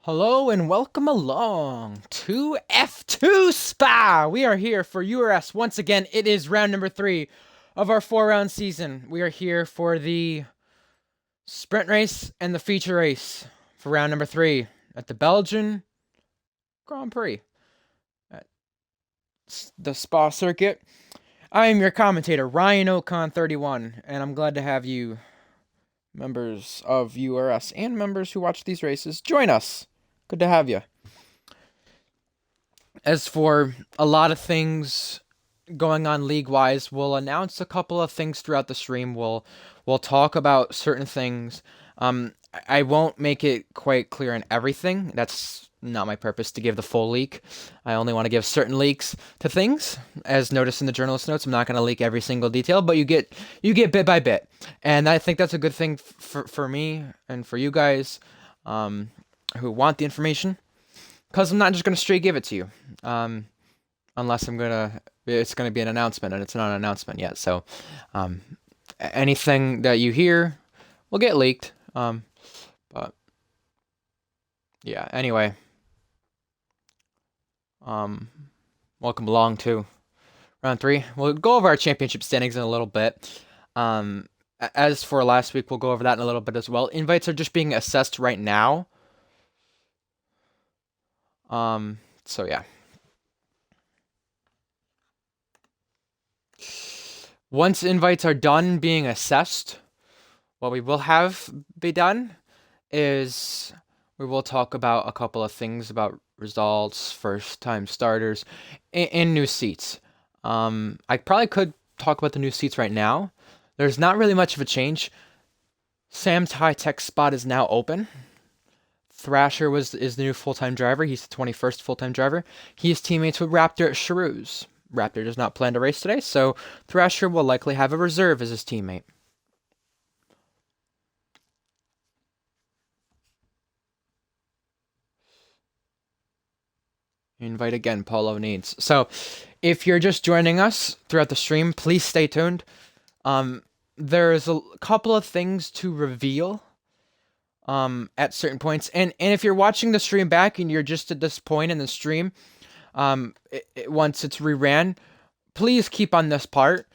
Hello and welcome along to F2 Spa. We are here for URS once again. It is round number 3 of our 4-round season. We are here for the sprint race and the feature race for round number 3 at the Belgian Grand Prix at the Spa circuit. I am your commentator, Ryan Ocon 31, and I'm glad to have you, members of URS and members who watch these races, join us. Good to have you. As for a lot of things going on league-wise, we'll announce a couple of things throughout the stream. We'll talk about certain things. I won't make it quite clear on everything. That's not my purpose to give the full leak. I only want to give certain leaks to things. As noticed in the journalist notes, I'm not going to leak every single detail, but you get bit by bit. And I think that's a good thing for me and for you guys who want the information, because I'm not just going to straight give it to you, unless it's going to be an announcement, and it's not an announcement yet. So anything that you hear will get leaked. But yeah, anyway, welcome along to round 3. We'll go over our championship standings in a little bit. As for last week, we'll go over that in a little bit as well. Invites are just being assessed right now. So yeah. Once invites are done being assessed, what we will have be done is we will talk about a couple of things about results, first-time starters, and new seats. I probably could talk about the new seats right now. There's not really much of a change. Sam's high-tech spot is now open. Thrasher is the new full-time driver. He's the 21st full-time driver. He is teammates with Raptor at Charouz. Raptor does not plan to race today, so Thrasher will likely have a reserve as his teammate. Invite again, Paulo needs. So, if you're just joining us throughout the stream, please stay tuned. There's a couple of things to reveal at certain points, and if you're watching the stream back and you're just at this point in the stream, once it's reran, please keep on this part.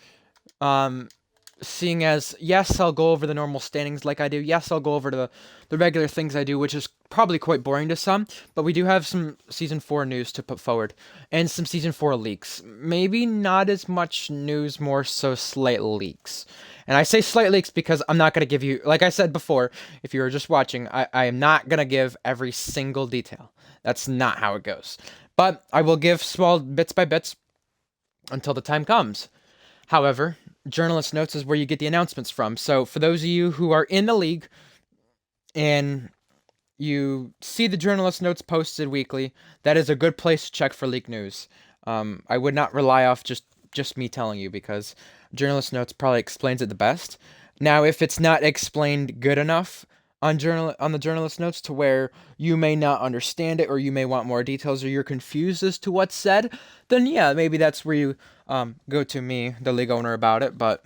Seeing as, yes, I'll go over the normal standings like I do. Yes, I'll go over the regular things I do, which is probably quite boring to some, but we do have some Season 4 news to put forward, and some Season 4 leaks. Maybe not as much news, more so slight leaks. And I say slight leaks because I'm not going to give you, like I said before, if you were just watching, I am not going to give every single detail. That's not how it goes. But I will give small bits by bits until the time comes. However, journalist notes is where you get the announcements from. So for those of you who are in the league and you see the journalist notes posted weekly, that is a good place to check for leak news. I would not rely off just me telling you, because journalist notes probably explains it the best. Now, if it's not explained good enough on the journalist notes to where you may not understand it, or you may want more details, or you're confused as to what's said, then yeah, maybe that's where you go to me, the league owner, about it. But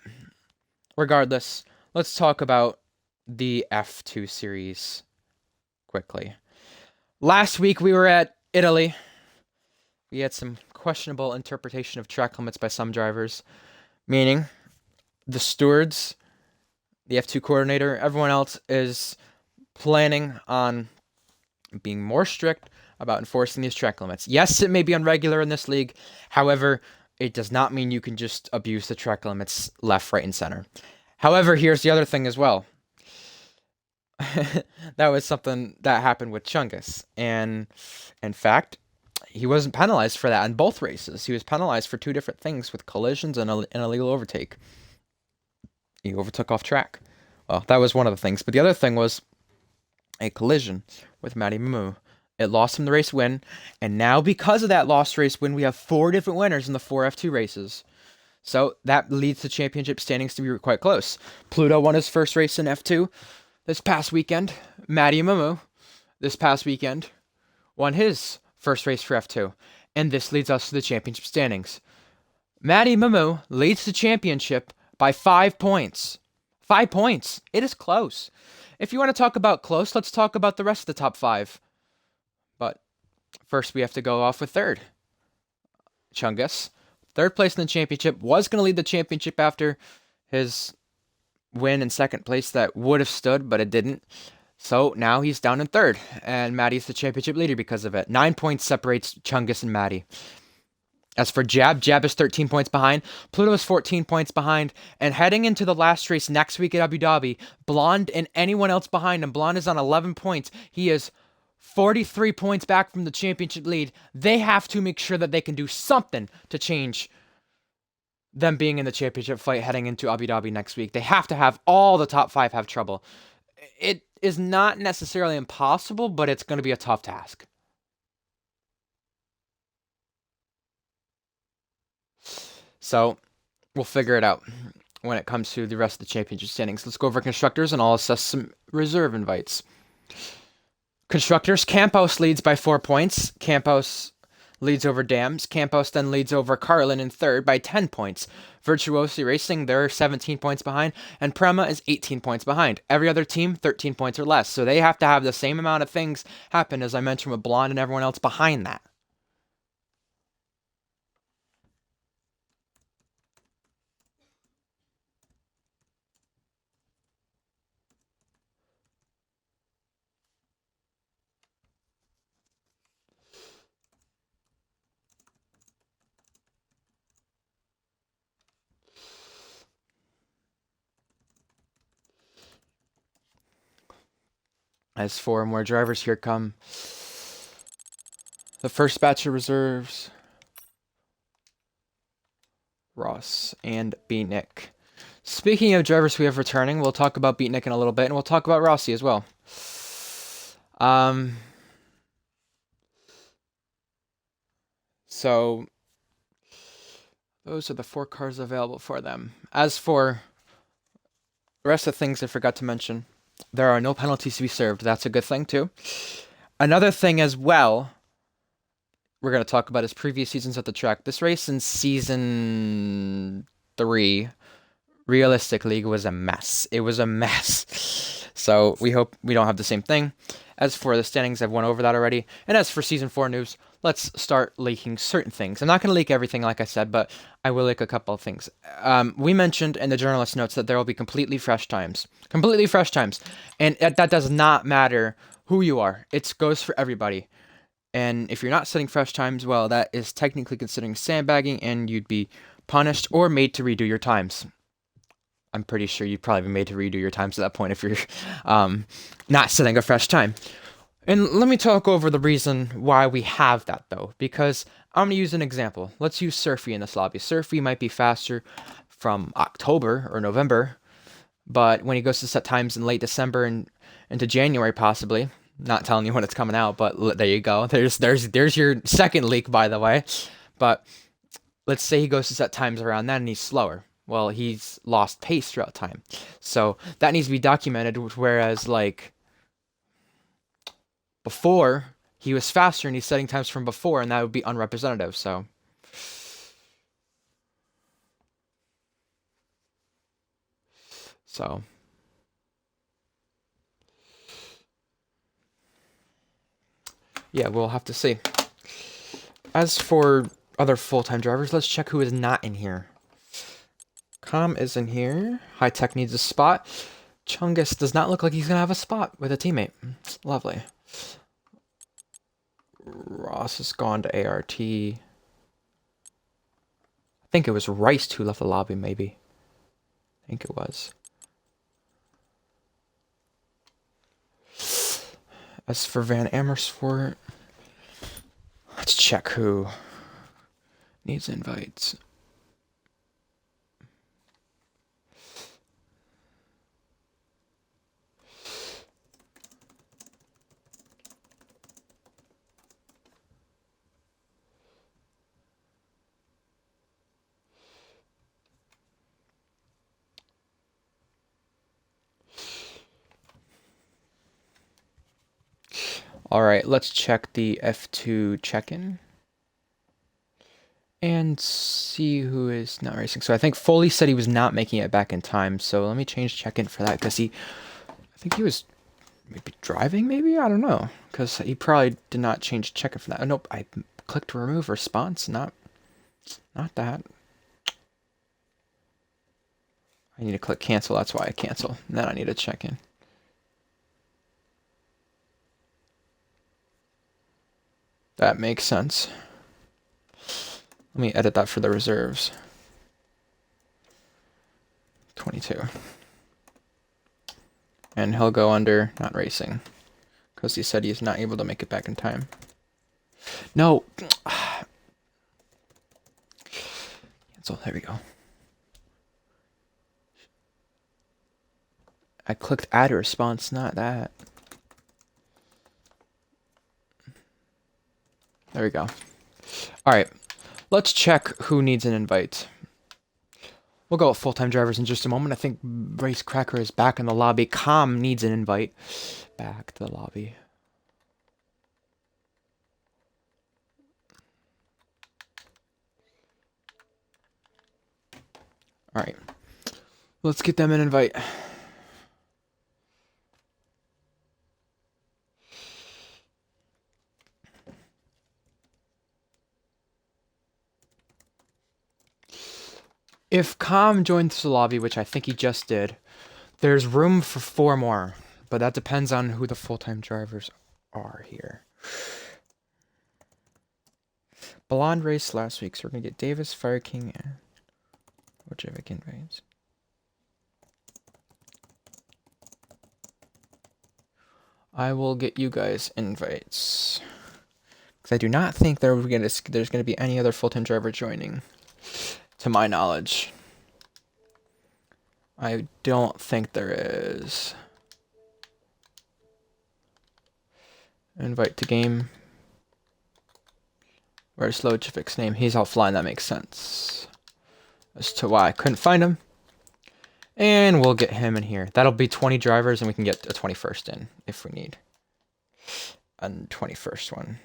regardless, let's talk about the F2 series quickly. Last week we were at Italy. We had some questionable interpretation of track limits by some drivers, meaning the stewards, the F2 coordinator, everyone else is planning on being more strict about enforcing these track limits. Yes, it may be unregular in this league. However, it does not mean you can just abuse the track limits left, right, and center. However, here's the other thing as well. That was something that happened with Chungus. And in fact, he wasn't penalized for that in both races. He was penalized for 2 different things, with collisions and an illegal overtake. He overtook off track. Well, that was one of the things. But the other thing was a collision with Matty Mamu. It lost him the race win. And now, because of that lost race win, we have 4 different winners in the 4 F2 races. So that leads the championship standings to be quite close. Pluto won his first race in F2 this past weekend. Matty Mamu this past weekend won his first race for F2. And this leads us to the championship standings. Matty Mamu leads the championship by 5 points. 5 points. It is close. If you want to talk about close, let's talk about the rest of the top 5. First, we have to go off with third. Chungus. Third place in the championship. Was going to lead the championship after his win in second place that would have stood, but it didn't. So now he's down in third, and Maddie's the championship leader because of it. 9 points separates Chungus and Maddie. As for Jab, Jab is 13 points behind. Pluto is 14 points behind. And heading into the last race next week at Abu Dhabi, Blonde and anyone else behind him, Blonde is on 11 points. He is 43 points back from the championship lead. They have to make sure that they can do something to change them being in the championship fight heading into Abu Dhabi next week. They have to have all the top 5 have trouble. It is not necessarily impossible, but it's going to be a tough task. So we'll figure it out when it comes to the rest of the championship standings. Let's go over constructors, and I'll assess some reserve invites. Constructors, Campos leads by 4 points. Campos leads over Dams. Campos then leads over Carlin in third by 10 points. Virtuosi Racing, they're 17 points behind, and Prema is 18 points behind. Every other team, 13 points or less. So they have to have the same amount of things happen, as I mentioned, with Blonde and everyone else behind that. As for more drivers, here come the first batch of reserves. Ross and Beatnik. Speaking of drivers we have returning, we'll talk about Beatnik in a little bit, and we'll talk about Rossi as well. So those are the 4 cars available for them. As for the rest of the things I forgot to mention, there are no penalties to be served. That's a good thing, too. Another thing as well we're going to talk about is previous seasons at the track. This race in Season 3, realistically, was a mess. It was a mess. So we hope we don't have the same thing. As for the standings, I've went over that already. And as for Season 4 news, let's start leaking certain things. I'm not going to leak everything, like I said, but I will leak a couple of things. We mentioned in the journalist notes that there will be completely fresh times. Completely fresh times. And that does not matter who you are. It goes for everybody. And if you're not setting fresh times, well, that is technically considering sandbagging, and you'd be punished or made to redo your times. I'm pretty sure you'd probably be made to redo your times at that point if you're not setting a fresh time. And let me talk over the reason why we have that, though, because I'm going to use an example. Let's use Surfy in this lobby. Surfy might be faster from October or November, but when he goes to set times in late December and into January, possibly, not telling you when it's coming out, but there you go. There's your second leak, by the way. But let's say he goes to set times around then and he's slower. Well, he's lost pace throughout time. So that needs to be documented, whereas, like, before, he was faster and he's setting times from before, and that would be unrepresentative, so. Yeah, we'll have to see. As for other full-time drivers, let's check who is not in here. Com is in here. High Tech needs a spot. Chungus does not look like he's going to have a spot with a teammate. Lovely. Ross has gone to ART. I think it was Rice who left the lobby, maybe. I think it was. As for Van Amersfoort, let's check who needs invites. All right, let's check the F2 check-in and see who is not racing. So I think Foley said he was not making it back in time. So let me change check-in for that, because I think he was Maybe driving, maybe? I don't know. Because he probably did not change check-in for that. Oh, nope, I clicked remove response, not that. I need to click cancel, that's why I cancel. And then I need to check in. That makes sense. Let me edit that for the reserves. 22. And he'll go under not racing. Because he said he's not able to make it back in time. No! Cancel, there we go. I clicked add a response, not that. There we go. Alright, let's check who needs an invite. We'll go with full-time drivers in just a moment. I think Race Cracker is back in the lobby. Com needs an invite. Back to the lobby. Alright. Let's get them an invite. If Com joins the lobby, which I think he just did, there's room for 4 more. But that depends on who the full-time drivers are here. Blonde raced last week, so we're going to get Davis, Fire King, and whichever invites. I will get you guys invites. Because I do not think there's going to be any other full-time driver joining. To my knowledge. I don't think there is. Invite to game. Where's Logific's name? He's offline, that makes sense. As to why I couldn't find him. And we'll get him in here. That'll be 20 drivers and we can get a 21st in if we need. A 21st one.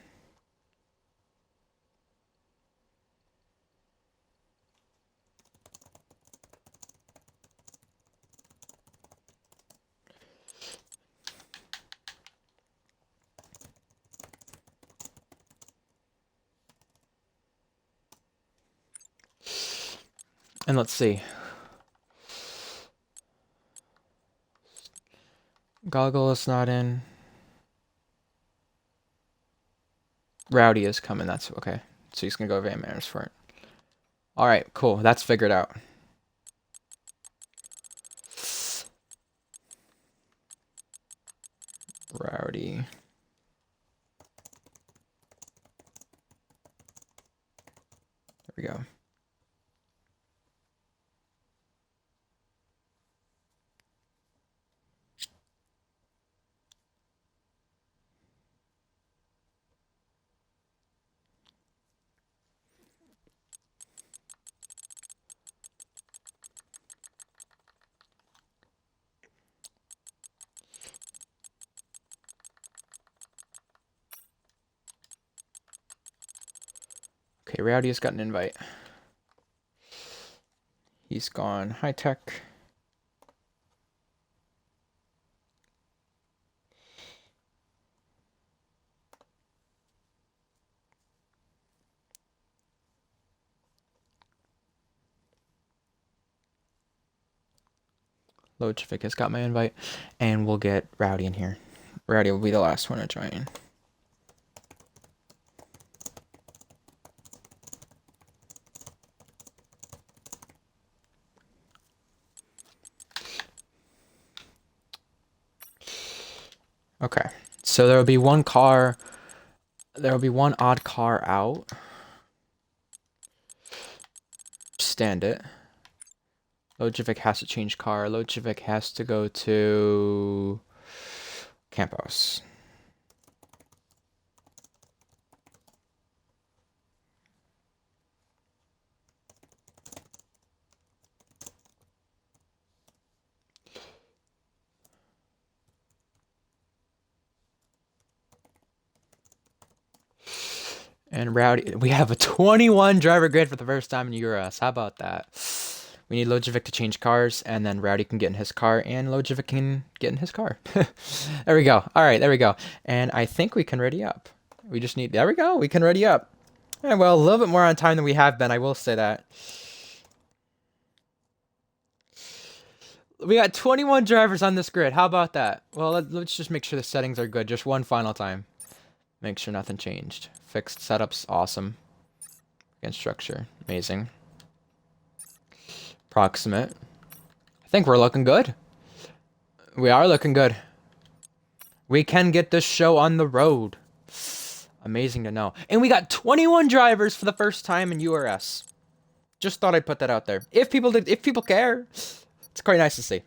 And let's see. Goggle is not in. Rowdy is coming, that's okay. So he's gonna go Van Manners for it. Alright, cool. That's figured out. Rowdy. There we go. Okay, Rowdy has got an invite. He's gone high tech. Logific has got my invite. And we'll get Rowdy in here. Rowdy will be the last one to join. Okay, so there will be one car, there will be one odd car out. Stand it. Logivic has to change car. Logivic has to go to Campos. And Rowdy, we have a 21 driver grid for the first time in URS. How about that? We need Lojovic to change cars, and then Rowdy can get in his car, and Lojovic can get in his car. There we go. All right, there we go. And I think we can ready up. We just need... There we go. We can ready up. All right, well, a little bit more on time than we have been. I will say that. We got 21 drivers on this grid. How about that? Well, let's just make sure the settings are good. Just one final time. Make sure nothing changed. Fixed setups. Awesome. Against structure. Amazing. Proximate. I think we're looking good. We are looking good. We can get this show on the road. Amazing to know. And we got 21 drivers for the first time in URS. Just thought I'd put that out there. If people care, it's quite nice to see.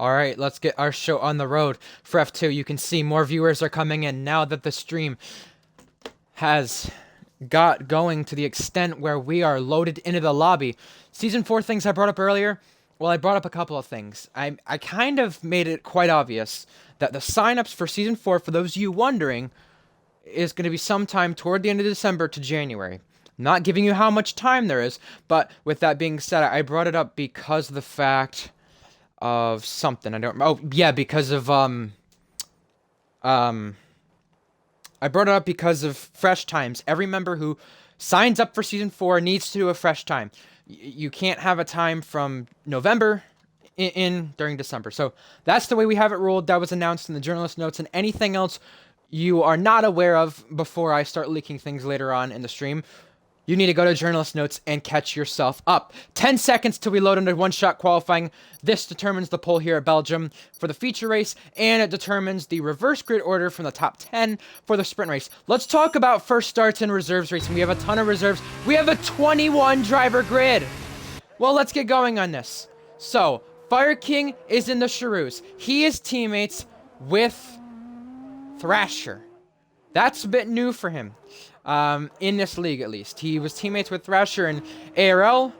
All right, let's get our show on the road for F2. You can see more viewers are coming in now that the stream has got going to the extent where we are loaded into the lobby. Season 4 things I brought up earlier. Well, I brought up a couple of things. I kind of made it quite obvious that the signups for Season 4, for those of you wondering, is going to be sometime toward the end of December to January. Not giving you how much time there is, but with that being said, I brought it up because of the fact of something. I don't... Oh, yeah, because of, I brought it up because of fresh times. Every member who signs up for Season 4 needs to do a fresh time. You can't have a time from November in during December. So that's the way we have it ruled. That was announced in the journalist notes, and anything else you are not aware of before I start leaking things later on in the stream, you need to go to journalist notes and catch yourself up. 10 seconds till we load into one-shot qualifying. This determines the pole here at Belgium for the feature race, and it determines the reverse grid order from the top 10 for the sprint race. Let's talk about first starts and reserves racing. We have a ton of reserves. We have a 21 driver grid. Well, let's get going on this. So, Fire King is in the Charoos. He is teammates with Thrasher. That's a bit new for him. In this league, at least. He was teammates with Thrasher in ARL,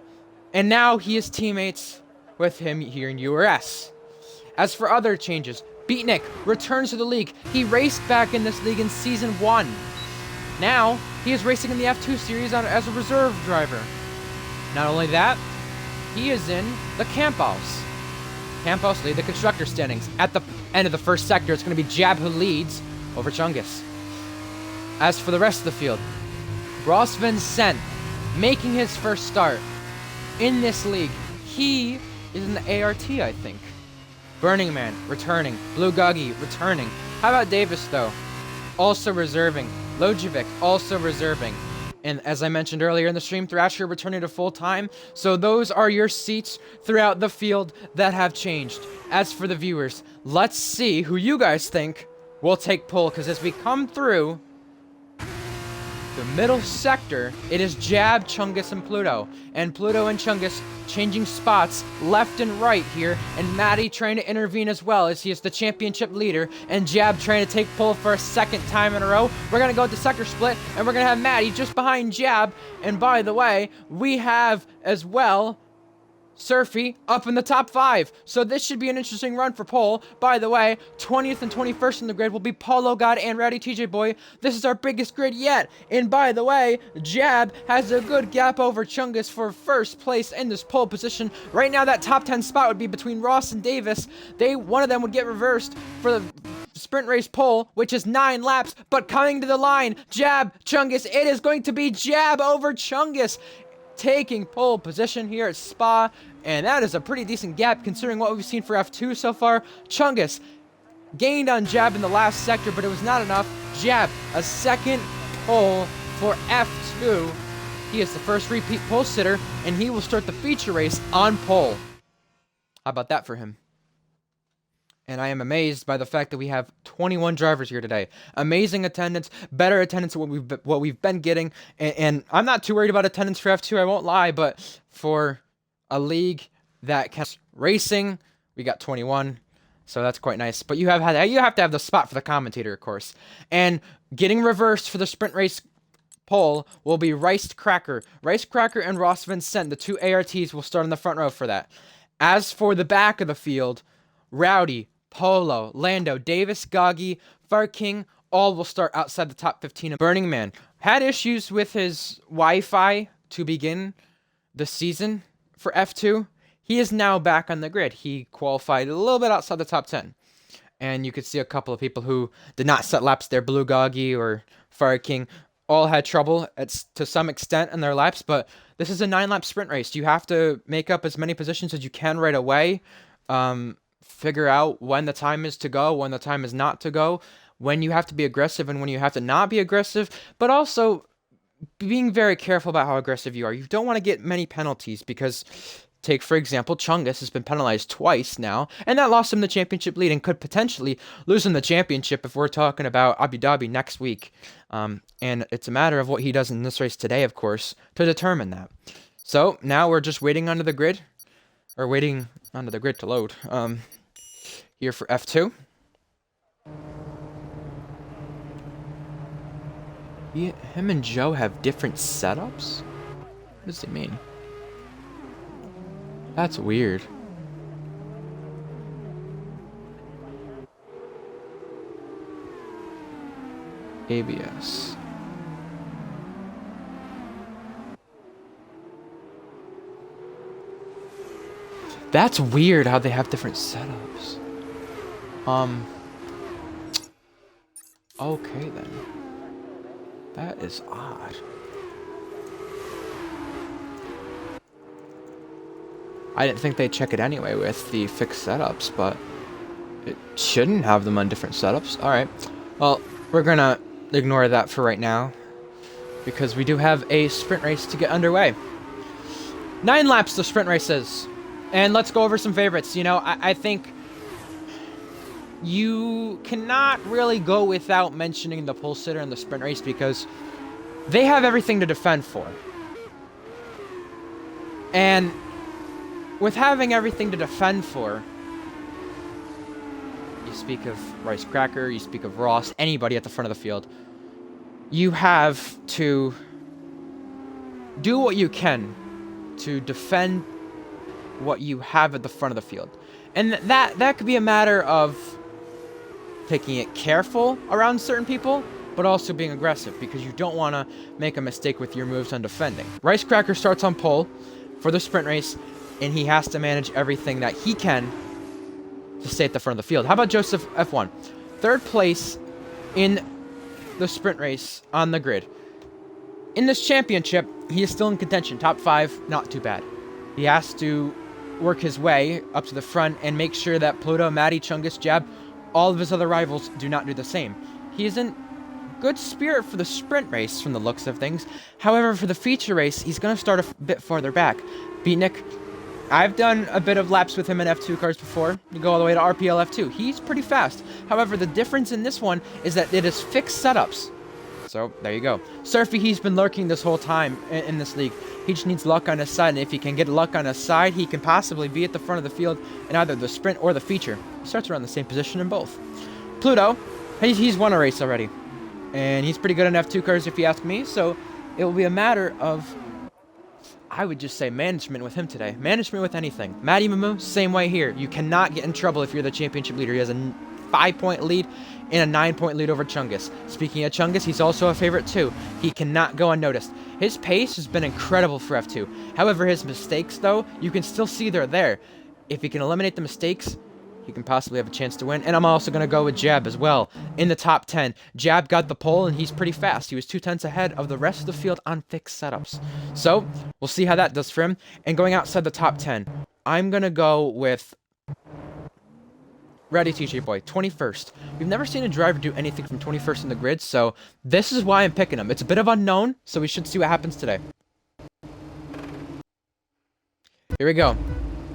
and now he is teammates with him here in URS. As for other changes, Beatnik returns to the league. He raced back in this league in Season 1. Now, he is racing in the F2 series as a reserve driver. Not only that, he is in the Camp House. Camp House lead the constructor standings. At the end of the first sector, it's going to be Jab who leads over Chungus. As for the rest of the field, Ross Vincent making his first start in this league. He is in the ART, I think. Burning Man returning. Blue Guggy returning. How about Davis, though? Also reserving. Lojovic also reserving. And as I mentioned earlier in the stream, Thrasher returning to full time. So those are your seats throughout the field that have changed. As for the viewers, let's see who you guys think will take pole. Because as we come through the middle sector, it is Jab, Chungus, and Pluto. And Pluto and Chungus changing spots left and right here. And Maddie trying to intervene as well as he is the championship leader. And Jab trying to take pole for a second time in a row. We're going to go to sector split. And we're going to have Maddie just behind Jab. And by the way, we have as well Surfy up in the top 5. So this should be an interesting run for pole. By the way, 20th and 21st in the grid will be Polo God and Rowdy TJ Boy. This is our biggest grid yet. And by the way, Jab has a good gap over Chungus for first place in this pole position. Right now, that top 10 spot would be between Ross and Davis. One of them would get reversed for the sprint race pole, which is 9 laps. But coming to the line, Jab, Chungus. It is going to be Jab over Chungus, taking pole position here at Spa, and that is a pretty decent gap considering what we've seen for F2 so far. Chungus gained on Jab in the last sector, but it was not enough. Jab, a second pole for F2. He is the first repeat pole sitter, and he will start the feature race on pole. How about that for him? And I am amazed by the fact that we have 21 drivers here today. Amazing attendance, better attendance than what we've been getting. And I'm not too worried about attendance for F2, I won't lie, but for a league that counts racing, we got 21. So that's quite nice. But you have to have the spot for the commentator, of course. And getting reversed for the sprint race pole will be Rice Cracker. Rice Cracker and Ross Vincent, the two ARTs, will start in the front row for that. As for the back of the field, Rowdy, Polo, Lando, Davis, Goggy, Fire King, all will start outside the top 15. Burning Man had issues with his Wi-Fi to begin the season for F2. He is now back on the grid. He qualified a little bit outside the top 10. And you could see a couple of people who did not set laps there, Blue Goggy or Fire King, all had trouble to some extent in their laps, but this is a 9-lap sprint race. You have to make up as many positions as you can right away. Figure out when the time is to go, when the time is not to go, when you have to be aggressive and when you have to not be aggressive, but also being very careful about how aggressive you are. You don't want to get many penalties because, take for example, Chungus has been penalized twice now, and that lost him the championship lead and could potentially lose him the championship if we're talking about Abu Dhabi next week. And it's a matter of what he does in this race today, of course, to determine that. So now we're just waiting under the grid, or waiting under the grid to load. Here for F2. Him and Joe have different setups? What does it mean? That's weird. ABS. That's weird how they have different setups. Okay then. That is odd. I didn't think they'd check it anyway with the fixed setups, but it shouldn't have them on different setups. Alright. Well, we're gonna ignore that for right now, because we do have a sprint race to get underway. 9 laps the sprint race is. And let's go over some favorites. You know, I think you cannot really go without mentioning the pole sitter in the sprint race because they have everything to defend for. And with having everything to defend for, you speak of Rice Cracker, you speak of Ross, anybody at the front of the field, you have to do what you can to defend what you have at the front of the field. And that could be a matter of taking it careful around certain people, but also being aggressive, because you don't want to make a mistake with your moves on defending. Rice Cracker starts on pole for the sprint race, and he has to manage everything that he can to stay at the front of the field. How about Joseph F1? 3rd place in the sprint race on the grid. In this championship, he is still in contention. Top 5, not too bad. He has to work his way up to the front and make sure that Pluto, Matty, Chungus, Jab, all of his other rivals do not do the same. He is in good spirit for the sprint race from the looks of things. However, for the feature race, he's going to start a bit farther back. Beatnik, I've done a bit of laps with him in F2 cars before. You go all the way to RPL F2. He's pretty fast. However, the difference in this one is that it is fixed setups. So, there you go. Surfy, he's been lurking this whole time in this league. He just needs luck on his side, and if he can get luck on his side, he can possibly be at the front of the field in either the sprint or the feature. He starts around the same position in both. Pluto, he's won a race already. And he's pretty good in F2 cars if you ask me, so it will be a matter of, I would just say, management with him today. Management with anything. Matty Mamu, same way here. You cannot get in trouble if you're the championship leader. He has a 5-point lead and a 9-point lead over Chungus. Speaking of Chungus, he's also a favorite too. He cannot go unnoticed. His pace has been incredible for F2. However, his mistakes, though, you can still see they're there. If he can eliminate the mistakes, he can possibly have a chance to win. And I'm also going to go with Jab as well in the top 10. Jab got the pole, and he's pretty fast. He was 2/10 ahead of the rest of the field on fixed setups. So, we'll see how that does for him. And going outside the top 10, I'm going to go with Ready TJ Boy, 21st. We've never seen a driver do anything from 21st in the grid, so this is why I'm picking him. It's a bit of unknown, so we should see what happens today. Here we go.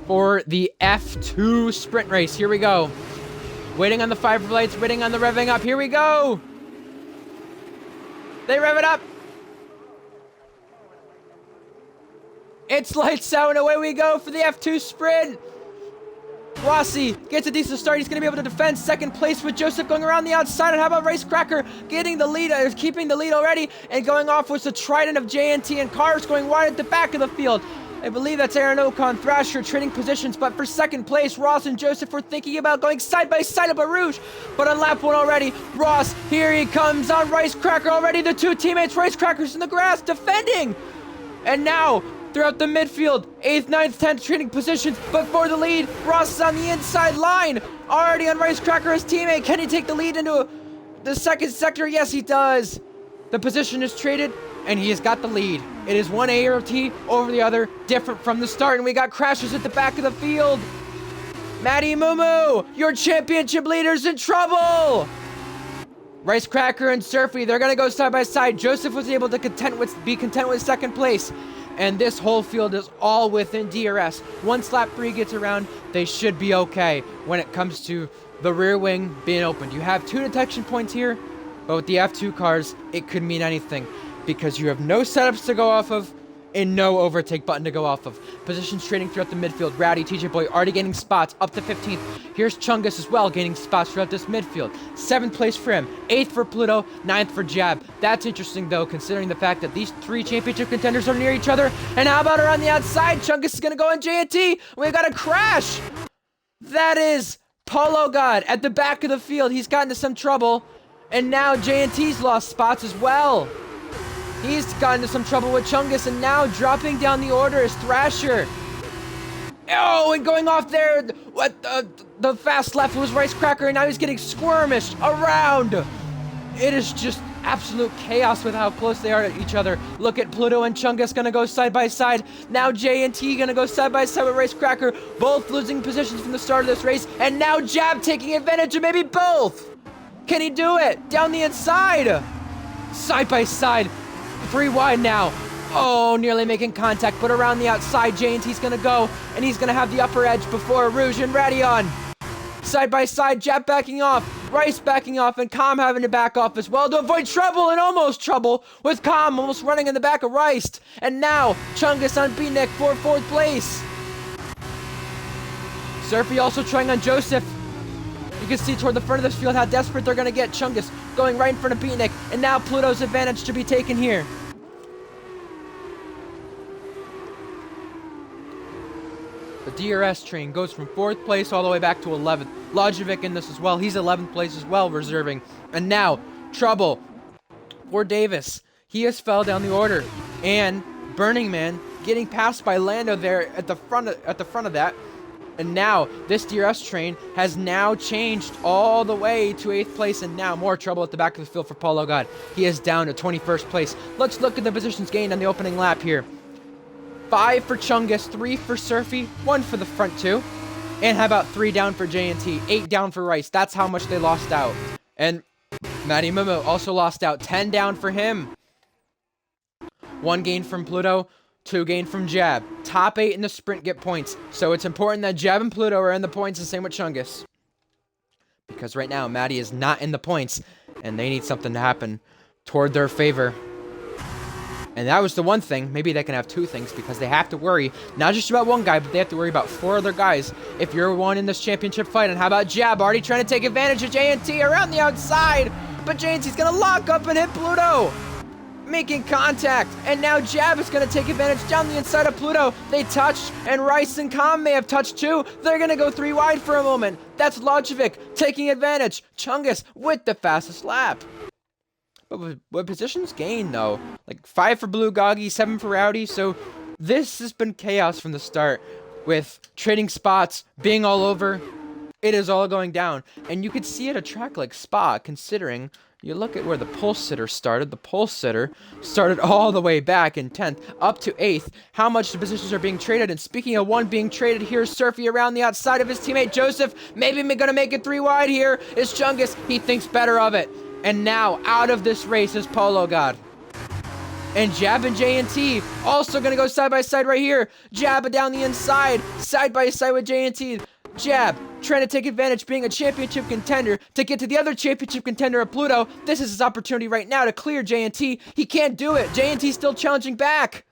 For the F2 sprint race, here we go. Waiting on the 5 lights, waiting on the revving up, here we go! They rev it up! It's lights out and away we go for the F2 sprint! Rossi gets a decent start. He's going to be able to defend second place with Joseph going around the outside. And how about Ricecracker getting the lead, keeping the lead already, and going off with the trident of JNT, and Cars going wide at the back of the field. I believe that's Aaron Ocon, Thrasher trading positions, but for second place, Ross and Joseph were thinking about going side by side at Barouge, but on lap 1 already, Ross, here he comes on Ricecracker already, the two teammates, Ricecracker's in the grass, defending, and now, throughout the midfield, 8th, 9th, 10th trading positions, but for the lead, Ross is on the inside line, already on Ricecracker, his teammate. Can he take the lead into the second sector? Yes, he does. The position is traded, and he has got the lead. It is one ART over the other, different from the start, and we got crashes at the back of the field. Matty Mumu, your championship leader's in trouble. Ricecracker and Surfy, they're gonna go side by side. Joseph was able to be content with second place, and this whole field is all within DRS. Once lap 3 gets around, they should be okay when it comes to the rear wing being opened. You have 2 detection points here, but with the F2 cars, it could mean anything, because you have no setups to go off of and no overtake button to go off of. Positions trading throughout the midfield. Rowdy, TJ Boy already gaining spots up to 15th. Here's Chungus as well gaining spots throughout this midfield. 7th place for him, 8th for Pluto, 9th for Jab. That's interesting though, considering the fact that these 3 championship contenders are near each other. And how about around the outside? Chungus is gonna go in JNT. We got a crash. That is Polo God at the back of the field. He's gotten into some trouble. And now JNT's lost spots as well. He's gotten into some trouble with Chungus, and now dropping down the order is Thrasher. Oh, and going off there, what the fast left was Ricecracker, and now he's getting squirmish around. It is just absolute chaos with how close they are to each other. Look at Pluto and Chungus gonna go side by side. Now JNT gonna go side by side with Ricecracker, both losing positions from the start of this race, and now Jab taking advantage of maybe both. Can he do it? Down the inside. Side by side. 3 wide now. Oh, nearly making contact, but around the outside, JNT's gonna go, and he's gonna have the upper edge before Rouge and Radion. Side by side, Jab backing off, Rice backing off, and Calm having to back off as well to avoid trouble, and almost trouble with Calm almost running in the back of Rice. And now, Chungus on Beatnik for 4th place. Surfy also trying on Joseph. You can see toward the front of this field how desperate they're going to get. Chungus going right in front of Beatnik. And now Pluto's advantage to be taken here. The DRS train goes from 4th place all the way back to 11th. Lojovic in this as well. He's 11th place as well, reserving. And now, trouble for Davis. He has fell down the order. And Burning Man getting passed by Lando there at the front of that. And now, this DRS train has now changed all the way to 8th place, and now more trouble at the back of the field for Polo God. He is down to 21st place. Let's look at the positions gained on the opening lap here. 5 for Chungus, 3 for Surfy, 1 for the front 2. And how about 3 down for JNT, 8 down for Rice. That's how much they lost out. And Matty Momo also lost out, 10 down for him. 1 gain from Pluto, 2 gain from Jab. Top 8 in the sprint get points. So it's important that Jab and Pluto are in the points, and same with Chungus. Because right now, Matty is not in the points, and they need something to happen toward their favor. And that was the one thing. Maybe they can have 2 things, because they have to worry not just about 1 guy, but they have to worry about 4 other guys if you're one in this championship fight. And how about Jab already trying to take advantage of JNT around the outside? But JNT's going to lock up and hit Pluto, making contact, and now Jab is going to take advantage down the inside of Pluto. They touched, and Rice and Calm may have touched too. They're going to go 3 wide for a moment. That's Lojovic taking advantage. Chungus with the fastest lap. But with positions gained though, like 5 for Blue Goggy, 7 for Rowdy, so this has been chaos from the start with trading spots, being all over. It is all going down, and you could see at a track like Spa, considering you look at where the pole sitter started. The pole sitter started all the way back in 10th, up to 8th. How much the positions are being traded. And speaking of 1 being traded, here's Surfy around the outside of his teammate Joseph. Maybe gonna make it 3 wide here is Chungus. He thinks better of it. And now, out of this race is Polo God. And Jab and JNT also gonna go side by side right here. Jab down the inside, side by side with JNT. Jab trying to take advantage, being a championship contender, to get to the other championship contender of Pluto. This is his opportunity right now to clear JNT. He can't do it. JNT's still challenging back.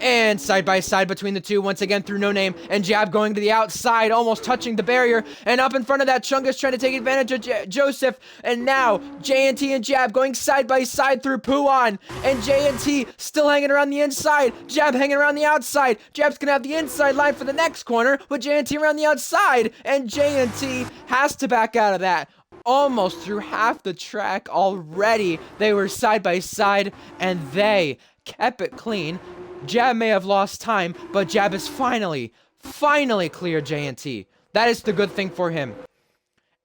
And side by side between the two, once again through No Name, and Jab going to the outside, almost touching the barrier, and up in front of that, Chungus trying to take advantage of Joseph, and now JNT and Jab going side by side through Puan, and JNT still hanging around the inside, Jab hanging around the outside, Jab's gonna have the inside line for the next corner, with JNT around the outside, and JNT has to back out of that. Almost through half the track already, they were side by side, and they kept it clean. Jab may have lost time, but Jab has finally cleared JNT. That is the good thing for him.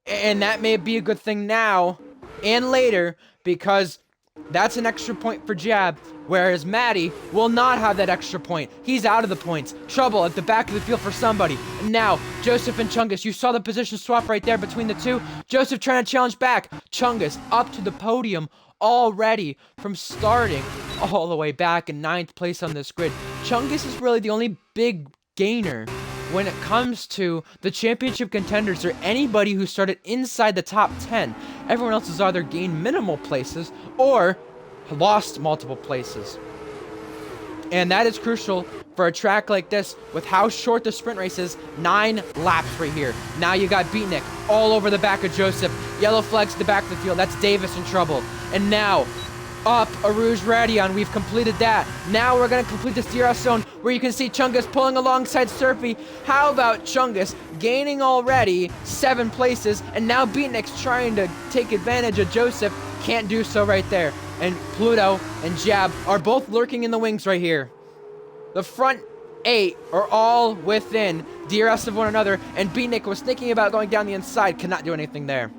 And that may be a good thing now and later, because that's an extra point for Jab, whereas Maddie will not have that extra point. He's out of the points. Trouble at the back of the field for somebody. And now, Joseph and Chungus, you saw the position swap right there between the two. Joseph trying to challenge back. Chungus up to the podium already from starting all the way back in 9th place on this grid. Chungus is really the only big gainer when it comes to the championship contenders or anybody who started inside the top 10. Everyone else has either gained minimal places or lost multiple places. And that is crucial for a track like this with how short the sprint race is. 9 laps right here. Now you got Beatnik all over the back of Joseph. Yellow flags to the back of the field. That's Davis in trouble. And now up a Rouge Radion. We've completed that. Now we're going to complete this DRS zone where you can see Chungus pulling alongside Surfy. How about Chungus gaining already 7 places, and now Beatnik's trying to take advantage of Joseph. Can't do so right there. And Pluto and Jab are both lurking in the wings right here. The front 8 are all within DRS of one another, and Beatnik was thinking about going down the inside, cannot do anything there.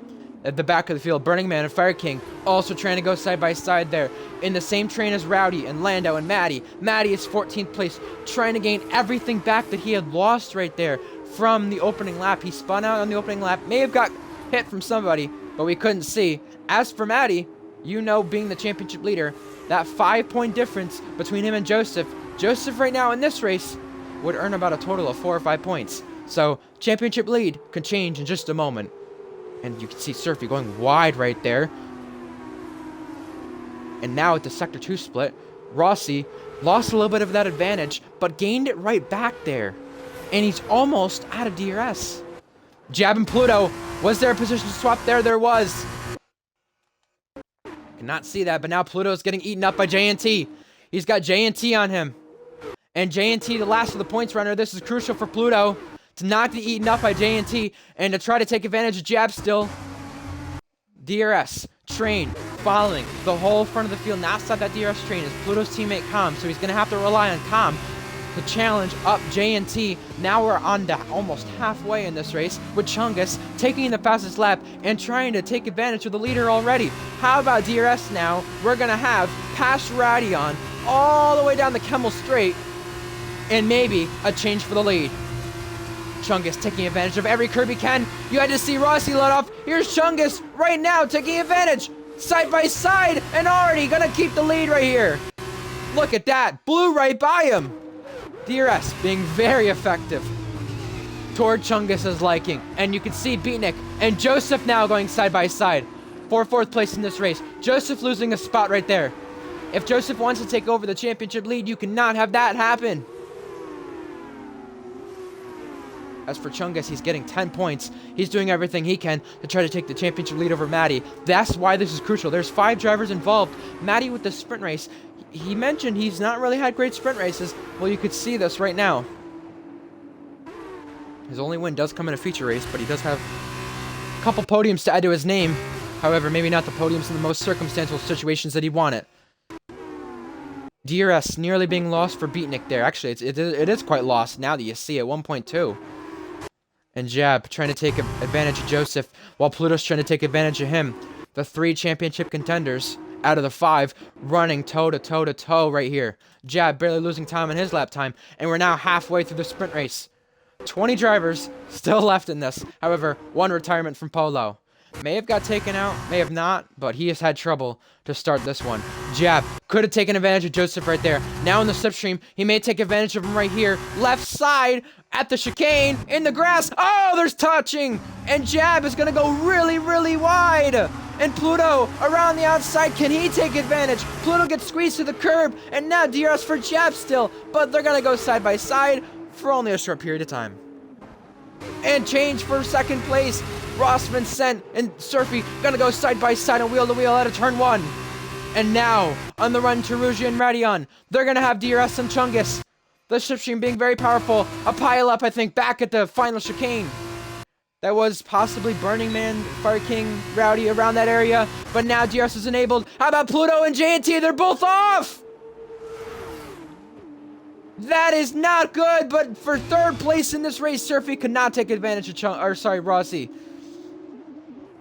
At the back of the field, Burning Man and Fire King also trying to go side by side there. In the same train as Rowdy and Lando and Maddie. Maddie is 14th place, trying to gain everything back that he had lost right there from the opening lap. He spun out on the opening lap, may have got hit from somebody, but we couldn't see. As for Maddie, you know, being the championship leader, that 5-point difference between him and Joseph. Joseph right now in this race would earn about a total of 4 or 5 points. So championship lead could change in just a moment. And you can see Surfy going wide right there. And now at the Sector 2 split, Rossi lost a little bit of that advantage, but gained it right back there. And he's almost out of DRS. Jab and Pluto. Was there a position swap there? There was. Cannot see that, but now Pluto's getting eaten up by JNT. He's got JNT on him. And JNT, the last of the points runner. This is crucial for Pluto to not get eaten up by JNT and to try to take advantage of Jab still. DRS, train, following the whole front of the field. Now outside that DRS train is Pluto's teammate Com, so he's going to have to rely on Com to challenge up JNT. Now we're on to almost halfway in this race with Chungus taking the fastest lap and trying to take advantage of the leader already. How about DRS now? We're going to have past Radion all the way down the Kemmel Straight and maybe a change for the lead. Chungus taking advantage of every curb he can. You had to see Rossi let off. Here's Chungus right now taking advantage. Side by side and already gonna keep the lead right here. Look at that. Blew right by him. DRS being very effective toward Chungus's liking. And you can see Beatnik and Joseph now going side by side for 4th place in this race. Joseph losing a spot right there. If Joseph wants to take over the championship lead, you cannot have that happen. As for Chungus, he's getting 10 points. He's doing everything he can to try to take the championship lead over Maddie. That's why this is crucial. There's 5 drivers involved. Maddie with the sprint race. He mentioned he's not really had great sprint races. Well, you could see this right now. His only win does come in a feature race, but he does have a couple podiums to add to his name. However, maybe not the podiums in the most circumstantial situations that he wanted. DRS nearly being lost for Beatnik there. Actually, it is quite lost now that you see it. 1.2. And Jab trying to take advantage of Joseph while Pluto's trying to take advantage of him. The 3 championship contenders out of the 5 running toe to toe to toe right here. Jab barely losing time on his lap time. And we're now halfway through the sprint race. 20 drivers still left in this. However, 1 retirement from Polo. May have got taken out, may have not, but he has had trouble to start this one. Jab could have taken advantage of Joseph right there. Now in the slipstream, he may take advantage of him right here. Left side at the chicane in the grass. Oh, there's touching! And Jab is going to go really, really wide. And Pluto around the outside. Can he take advantage? Pluto gets squeezed to the curb. And now DRS for Jab still. But they're going to go side by side for only a short period of time. And change for second place. Ross, Vincent, and Surfy going to go side by side and wheel to wheel out of turn 1. And now, on the run to Rugia and Radion, they're going to have DRS and Chungus. The slipstream being very powerful. A pile-up, I think, back at the final chicane. That was possibly Burning Man, Fire King, Rowdy around that area. But now DRS is enabled. How about Pluto and J&T? They're both off! That is not good, but for third place in this race, Surfy could not take advantage of Rossi.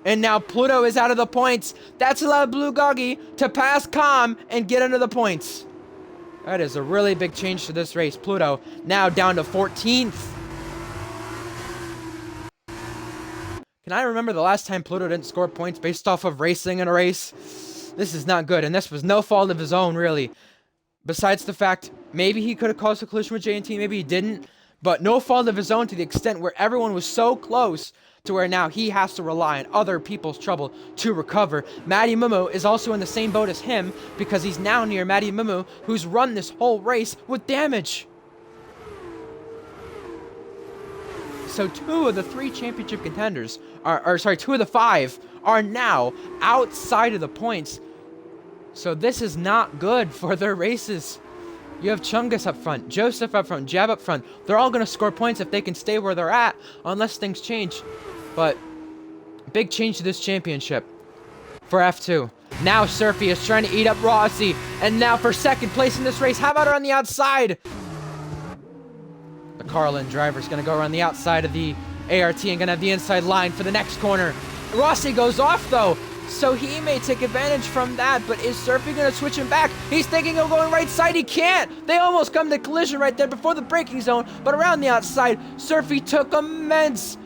And now Pluto is out of the points. That's allowed Blue Goggy to pass Calm and get into the points. That is a really big change to this race. Pluto now down to 14th. Can I remember the last time Pluto didn't score points based off of racing in a race? This is not good, and this was no fault of his own, really. Besides the fact, maybe he could have caused a collision with J&T, maybe he didn't, but no fault of his own to the extent where everyone was so close to where now he has to rely on other people's trouble to recover. Matty Mumu is also in the same boat as him because he's now near Matty Mumu, who's run this whole race with damage. So 2 of the 3 championship contenders, two of the 5 are now outside of the points. So this is not good for their races. You have Chungus up front, Joseph up front, Jab up front. They're all going to score points if they can stay where they're at, unless things change. But big change to this championship for F2. Now Surfy is trying to eat up Rossi. And now for second place in this race, how about her on the outside? The Carlin driver is going to go around the outside of the ART and going to have the inside line for the next corner. Rossi goes off though, so he may take advantage from that, but is Surfy going to switch him back? He's thinking of going right side, he can't! They almost come to collision right there before the braking zone, but around the outside, Surfy took immense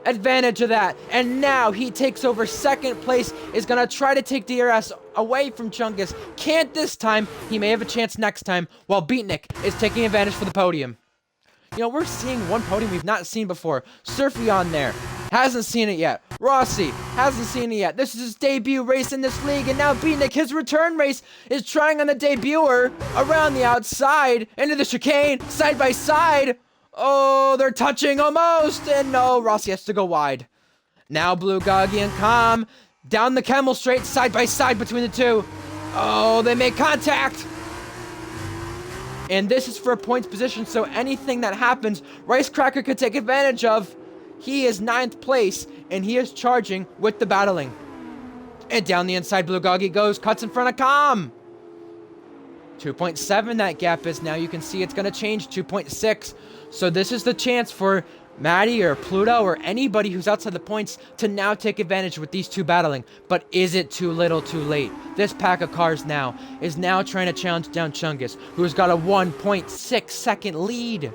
advantage of that, and now he takes over second place, is going to try to take DRS away from Chungus. Can't this time, he may have a chance next time, while Beatnik is taking advantage for the podium. You know, we're seeing one podium we've not seen before. Surfy on there. Hasn't seen it yet. Rossi hasn't seen it yet. This is his debut race in this league, and now Beatnik, his return race, is trying on the debuter around the outside, into the chicane, side by side. Oh, they're touching almost, and no, Rossi has to go wide. Now Blue Goggy and Calm down the Camel Straight, side by side between the two. Oh, they make contact. And this is for a points position, so anything that happens, Ricecracker could take advantage of. He is 9th place, and he is charging with the battling. And down the inside, Blue Goggy goes, cuts in front of Calm. 2.7 that gap is now. You can see it's going to change, 2.6. So this is the chance for Matty or Pluto or anybody who's outside the points to now take advantage with these two battling. But is it too little too late? This pack of cars now is now trying to challenge down Chungus, who's got a 1.6 second lead.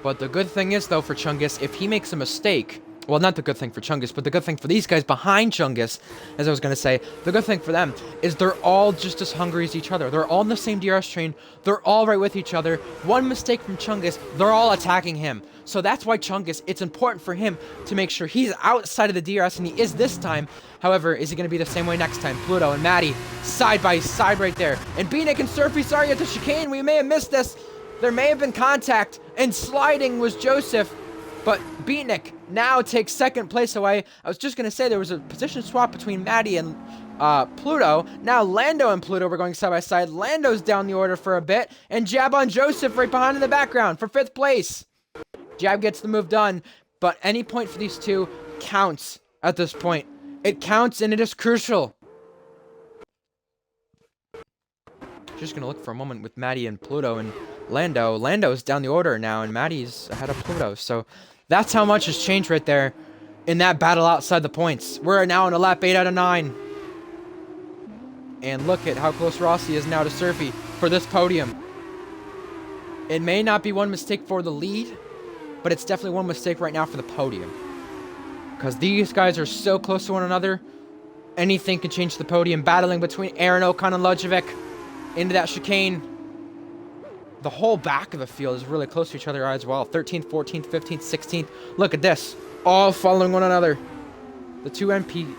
But the good thing is, though, for Chungus, if he makes a mistake, well, not the good thing for Chungus, but the good thing for these guys behind Chungus, as I was going to say, the good thing for them is they're all just as hungry as each other. They're all in the same DRS train. They're all right with each other. One mistake from Chungus, they're all attacking him. So that's why Chungus, it's important for him to make sure he's outside of the DRS, and he is this time. However, is he going to be the same way next time? Pluto and Matty, side by side right there. And Beatnik and Surfy, sorry, at the chicane, we may have missed this. There may have been contact, and sliding was Joseph. But Beatnik now takes second place away. I was just going to say there was a position swap between Matty and Pluto. Now Lando and Pluto were going side by side. Lando's down the order for a bit. And Jab on Joseph right behind in the background for 5th place. Jab gets the move done. But any point for these two counts at this point. It counts and it is crucial. Just going to look for a moment with Matty and Pluto and Lando. Lando's down the order now and Matty's ahead of Pluto. So that's how much has changed right there in that battle outside the points. We're now in a lap 8 out of 9. And look at how close Rossi is now to Surfy for this podium. It may not be one mistake for the lead, but it's definitely one mistake right now for the podium. Because these guys are so close to one another, anything can change the podium. Battling between Aaron Ocon and Lojovic into that chicane. the whole back of the field is really close to each other as well. 13th, 14th, 15th, 16th. Look at this. All following one another. The two MP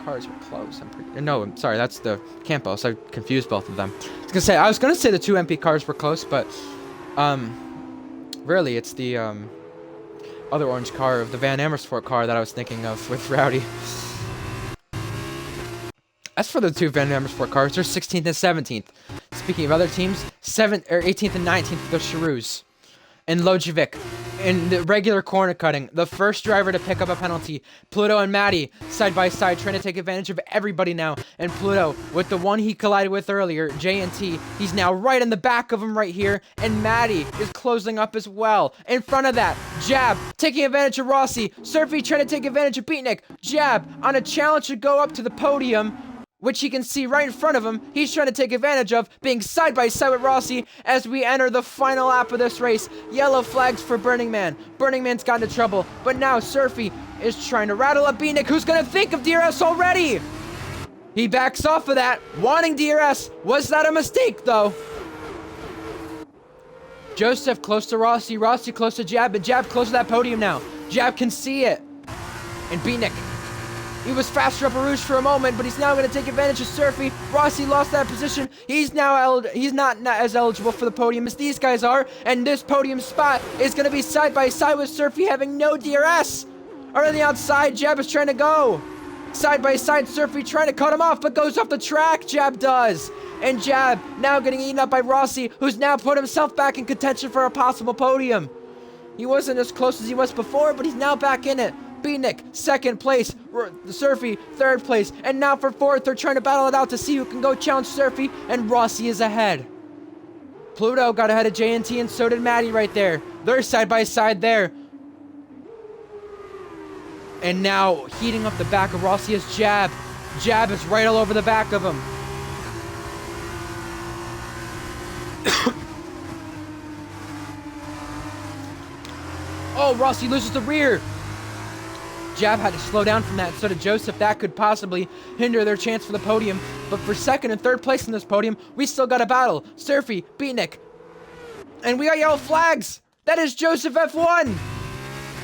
cars were close. No, sorry, that's the Campos. I confused both of them. I was gonna say the two MP cars were close, but really it's the other orange car of the Van Amersfoort car that I was thinking of with Rowdy. As for the two Van Amersfoort cars, they're 16th and 17th. Speaking of other teams, 18th and 19th, the Charoux. And Lojovic, in the regular corner cutting, the first driver to pick up a penalty. Pluto and Maddie, side by side, trying to take advantage of everybody now. And Pluto, with the one he collided with earlier, J&T, he's now right in the back of him right here. And Maddie is closing up as well. In front of that, Jab, taking advantage of Rossi. Surfy trying to take advantage of Beatnik. Jab, on a challenge to go up to the podium, which he can see right in front of him. He's trying to take advantage of being side by side with Rossi as we enter the final lap of this race. Yellow flags for Burning Man. Burning Man's got into trouble, but now Surfy is trying to rattle up Beatnik, who's going to think of DRS already. He backs off of that, wanting DRS. Was that a mistake, though? Joseph close to Rossi, Rossi close to Jab, and Jab close to that podium now. Jab can see it. And Beatnik, he was faster up a Rouge for a moment, but he's now going to take advantage of Surfy. Rossi lost that position. He's now he's not as eligible for the podium as these guys are, and this podium spot is going to be side by side with Surfy having no DRS. On the outside, Jab is trying to go. Side by side, Surfy trying to cut him off, but goes off the track. Jab does. And Jab now getting eaten up by Rossi, who's now put himself back in contention for a possible podium. He wasn't as close as he was before, but he's now back in it. Beatnik, second place. Surfy, third place. And now for fourth, they're trying to battle it out to see who can go challenge Surfy, and Rossi is ahead. Pluto got ahead of J&T, and so did Maddie right there. They're side by side there. And now, heating up the back of Rossi is Jab. Jab is right all over the back of him. Oh, Rossi loses the rear. Jab had to slow down from that, so did Joseph. That could possibly hinder their chance for the podium. But for second and third place in this podium, we still got a battle. Surfy, Beatnik. And we got yellow flags. That is Joseph F1.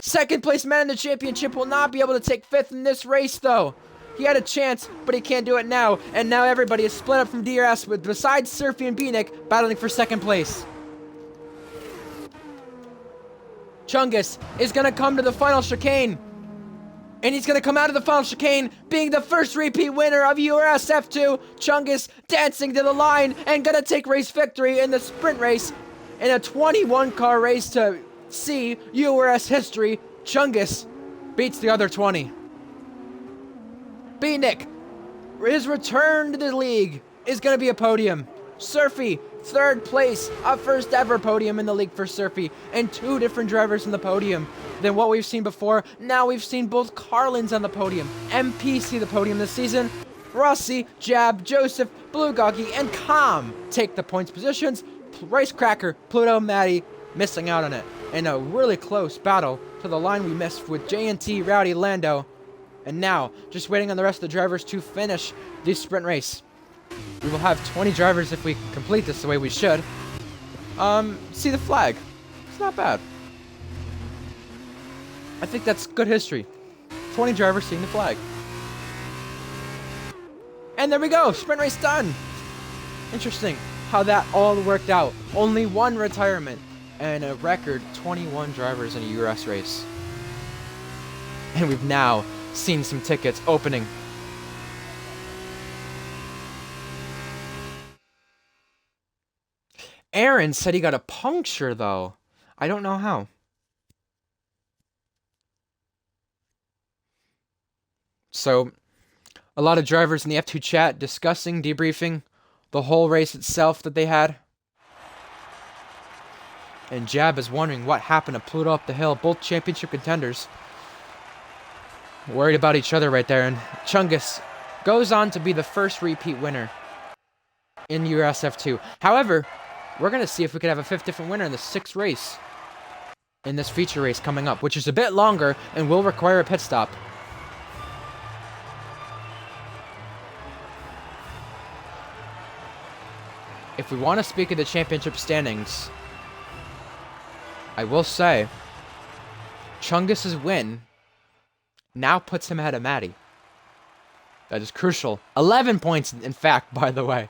Second place man in the championship will not be able to take fifth in this race, though. He had a chance, but he can't do it now. And now everybody is split up from DRS, with besides Surfy and Beatnik battling for second place. Chungus is going to come to the final chicane. And he's going to come out of the final chicane being the first repeat winner of URS F2. Chungus dancing to the line and going to take race victory in the sprint race. In a 21-car race to see URS history, Chungus beats the other 20. Beatnik, his return to the league is going to be a podium. Surfy, third place, a first ever podium in the league for Surfy, and two different drivers in the podium than what we've seen before. Now we've seen both Carlins on the podium, MP see the podium this season, Rossi, Jab, Joseph, Blue Goggy, and Calm take the points positions. Racecracker, Pluto, Maddie missing out on it. In a really close battle to the line we missed with J&T, Rowdy, Lando. And now, just waiting on the rest of the drivers to finish this sprint race. We will have 20 drivers if we complete this the way we should. See the flag. It's not bad. I think that's good history. 20 drivers seeing the flag. And there we go. Sprint race done. Interesting how that all worked out. Only one retirement and a record 21 drivers in a URS race. And we've now seen some tickets opening. Aaron said he got a puncture, though. I don't know how. So, a lot of drivers in the F2 chat discussing, debriefing the whole race itself that they had. And Jab is wondering what happened to Pluto up the hill. Both championship contenders worried about each other right there. And Chungus goes on to be the first repeat winner in URS F2. However, we're going to see if we could have a fifth different winner in the sixth race in this feature race coming up, which is a bit longer and will require a pit stop. if we want to speak of the championship standings, I will say Chungus's win now puts him ahead of Maddie. That is crucial. 11 points, in fact, by the way.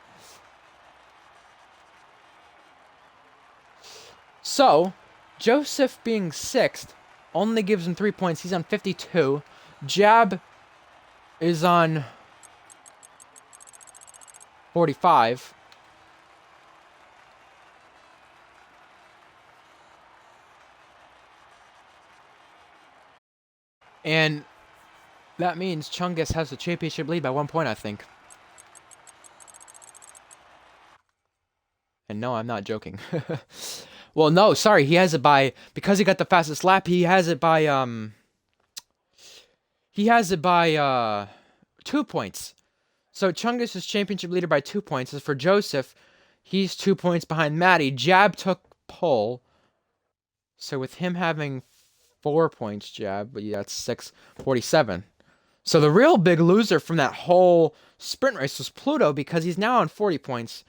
So, Joseph being 6th only gives him 3 points. He's on 52. Jab is on 45. And that means Chungus has the championship lead by 1 point, I think. And no, I'm not joking. Well, no, sorry, he has it by, because he got the fastest lap, he has it by 2 points. So Chungus is championship leader by 2 points. As for Joseph, he's 2 points behind Maddie. Jab took pole. So with him having 4 points, Jab, but yeah, that's 647. So the real big loser from that whole sprint race was Pluto, because he's now on 40 points.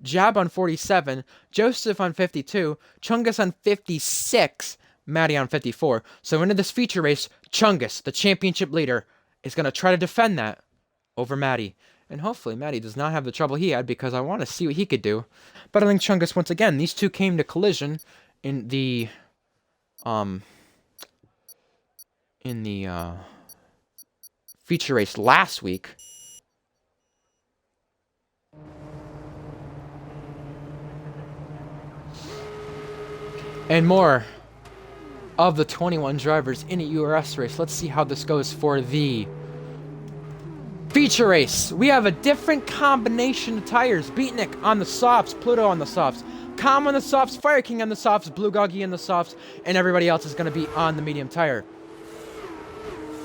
Jab on 47, Joseph on 52, Chungus on 56, Maddie on 54. So into this feature race, Chungus, the championship leader, is going to try to defend that over Maddie. And hopefully Maddie does not have the trouble he had, because I want to see what he could do. But I think Chungus, once again, these two came to collision in the feature race last week. And more of the 21 drivers in a URS race. Let's see how this goes for the feature race. We have a different combination of tires. Beatnik on the softs, Pluto on the softs, Calm on the softs, Fire King on the softs, Blue Goggy on the softs, and everybody else is going to be on the medium tire.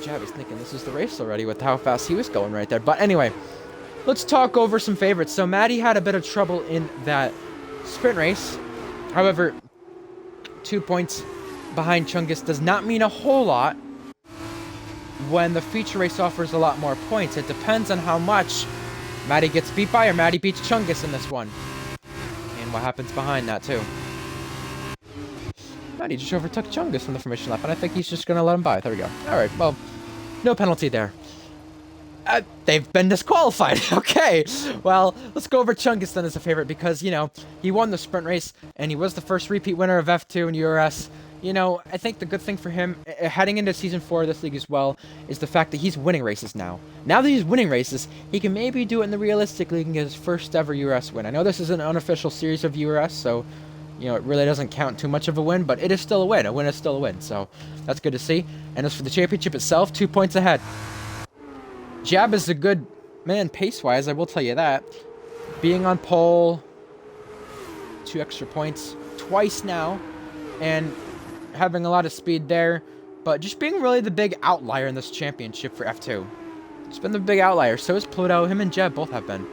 Jab is thinking this is the race already with how fast he was going right there. But anyway, let's talk over some favorites. So Maddie had a bit of trouble in that sprint race. However, 2 points behind Chungus does not mean a whole lot when the feature race offers a lot more points. It depends on how much Maddie gets beat by or Maddie beats Chungus in this one. And what happens behind that too. Maddie just overtook Chungus in the formation lap, and I think he's just going to let him by. There we go. Alright, well, no penalty there. They've been disqualified. Okay, well, let's go over Chungus then as a favorite, because, you know, he won the sprint race, and he was the first repeat winner of F2 and URS. You know, I think the good thing for him, heading into Season 4 of this league as well, is the fact that he's winning races now. Now that he's winning races, he can maybe do it in the realistic league and get his first ever URS win. I know this is an unofficial series of URS, so, you know, it really doesn't count too much of a win, but it is still a win. A win is still a win, so that's good to see. And as for the championship itself, 2 points ahead. Jab is a good man pace-wise, I will tell you that. Being on pole, 2 extra points twice now, and having a lot of speed there, but just being really the big outlier in this championship for F2. It's been the big outlier. So is Pluto. Him and Jeb both have been.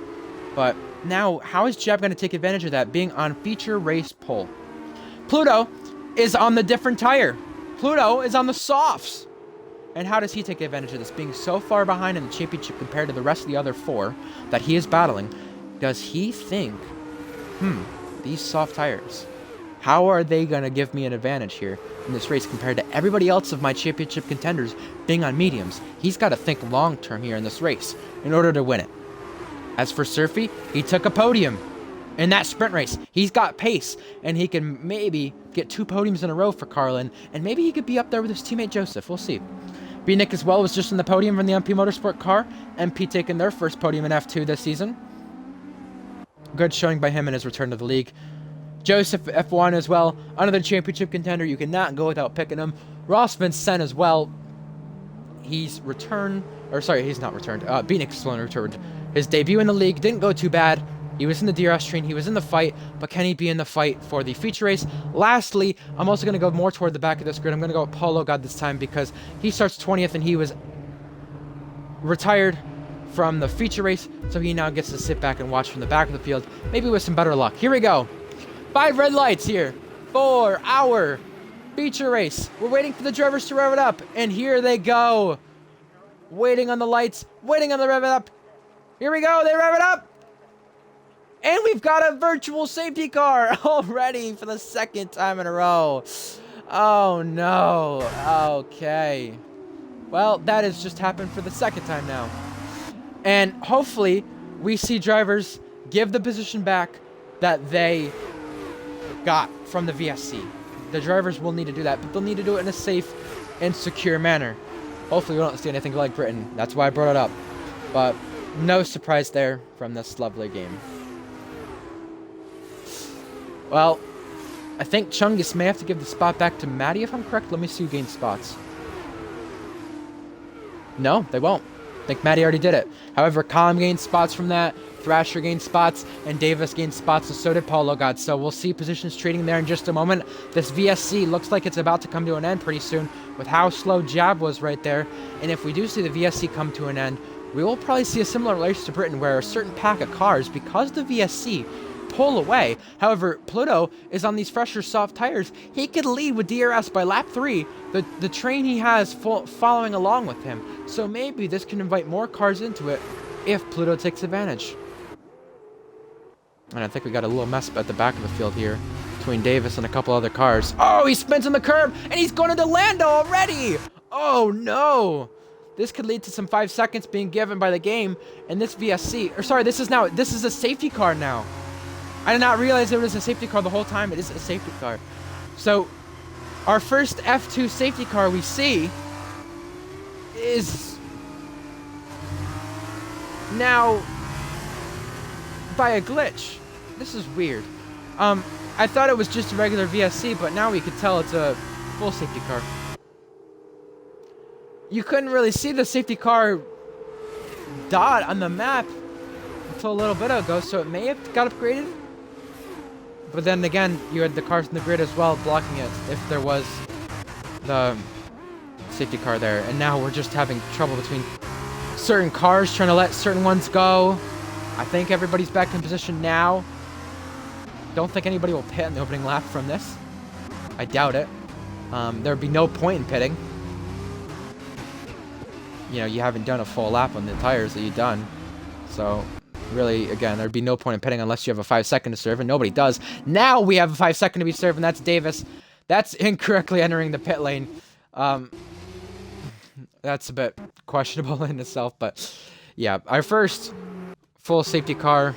But now, how is Jeb going to take advantage of that, being on feature race pole? Pluto is on the different tire. Pluto is on the softs. And how does he take advantage of this, being so far behind in the championship compared to the rest of the other 4 that he is battling? Does he think, these soft tires, how are they going to give me an advantage here in this race compared to everybody else of my championship contenders being on mediums? He's got to think long-term here in this race in order to win it. As for Surfy, he took a podium in that sprint race. He's got pace, and he can maybe get 2 podiums in a row for Carlin, and maybe he could be up there with his teammate Joseph. We'll see. B-Nick as well was just in the podium from the MP Motorsport car. MP taking their first podium in F2 this season. Good showing by him in his return to the league. Joseph F1 as well, another championship contender. You cannot go without picking him. Ross Vincent as well. He's returned, or sorry, he's not returned. B-Nick Sloan returned. His debut in the league didn't go too bad. He was in the DRS train, he was in the fight, but can he be in the fight for the feature race? Lastly, I'm also going to go more toward the back of this grid. I'm going to go with Paulo God this time, because he starts 20th and he was retired from the feature race, so he now gets to sit back and watch from the back of the field, maybe with some better luck. Here we go. 5 red lights here for our feature race. We're waiting for the drivers to rev it up, and here they go. Waiting on the lights, waiting on the rev it up. Here we go, they rev it up. And we've got a virtual safety car already for the second time in a row. Oh, no. Okay. Well, that has just happened for the second time now. And hopefully, we see drivers give the position back that they got from the VSC. The drivers will need to do that, but they'll need to do it in a safe and secure manner. Hopefully we don't see anything like Britain. That's why I brought it up. But no surprise there from this lovely game. Well, I think Chungus may have to give the spot back to Maddie if I'm correct. Let me see who gained spots. No, they won't. I think Maddie already did it. However, Colin gained spots from that. Thrasher gained spots, and Davis gained spots, and so did Paulo God. So we'll see positions trading there in just a moment. This VSC looks like it's about to come to an end pretty soon with how slow Jab was right there. And if we do see the VSC come to an end, we will probably see a similar race to Britain where a certain pack of cars, because the VSC pull away. However, Pluto is on these fresher soft tires. He could lead with DRS by lap 3, the train he has following along with him. So maybe this can invite more cars into it if Pluto takes advantage. And I think we got a little mess at the back of the field here between Davis and a couple other cars. Oh, he spins on the curb, and he's going into Lando already! Oh, no! This could lead to some 5 seconds being given by the game, and this VSC, or sorry, this is a safety car now. I did not realize it was a safety car the whole time. It is a safety car. So, our first F2 safety car we see is now by a glitch. This is weird. I thought it was just a regular VSC, but now we could tell it's a full safety car. You couldn't really see the safety car dot on the map until a little bit ago, so it may have got upgraded. But then again, you had the cars in the grid as well blocking it if there was the safety car there. And now we're just having trouble between certain cars trying to let certain ones go. I think everybody's back in position now. Don't think anybody will pit in the opening lap from this. I doubt it. There would be no point in pitting. You know, you haven't done a full lap on the tires that you've done. So, really, again, there'd be no point in pitting unless you have a 5 second to serve, and nobody does. Now we have a 5 second to be served, and that's Davis. That's incorrectly entering the pit lane. That's a bit questionable in itself, but yeah, our first full safety car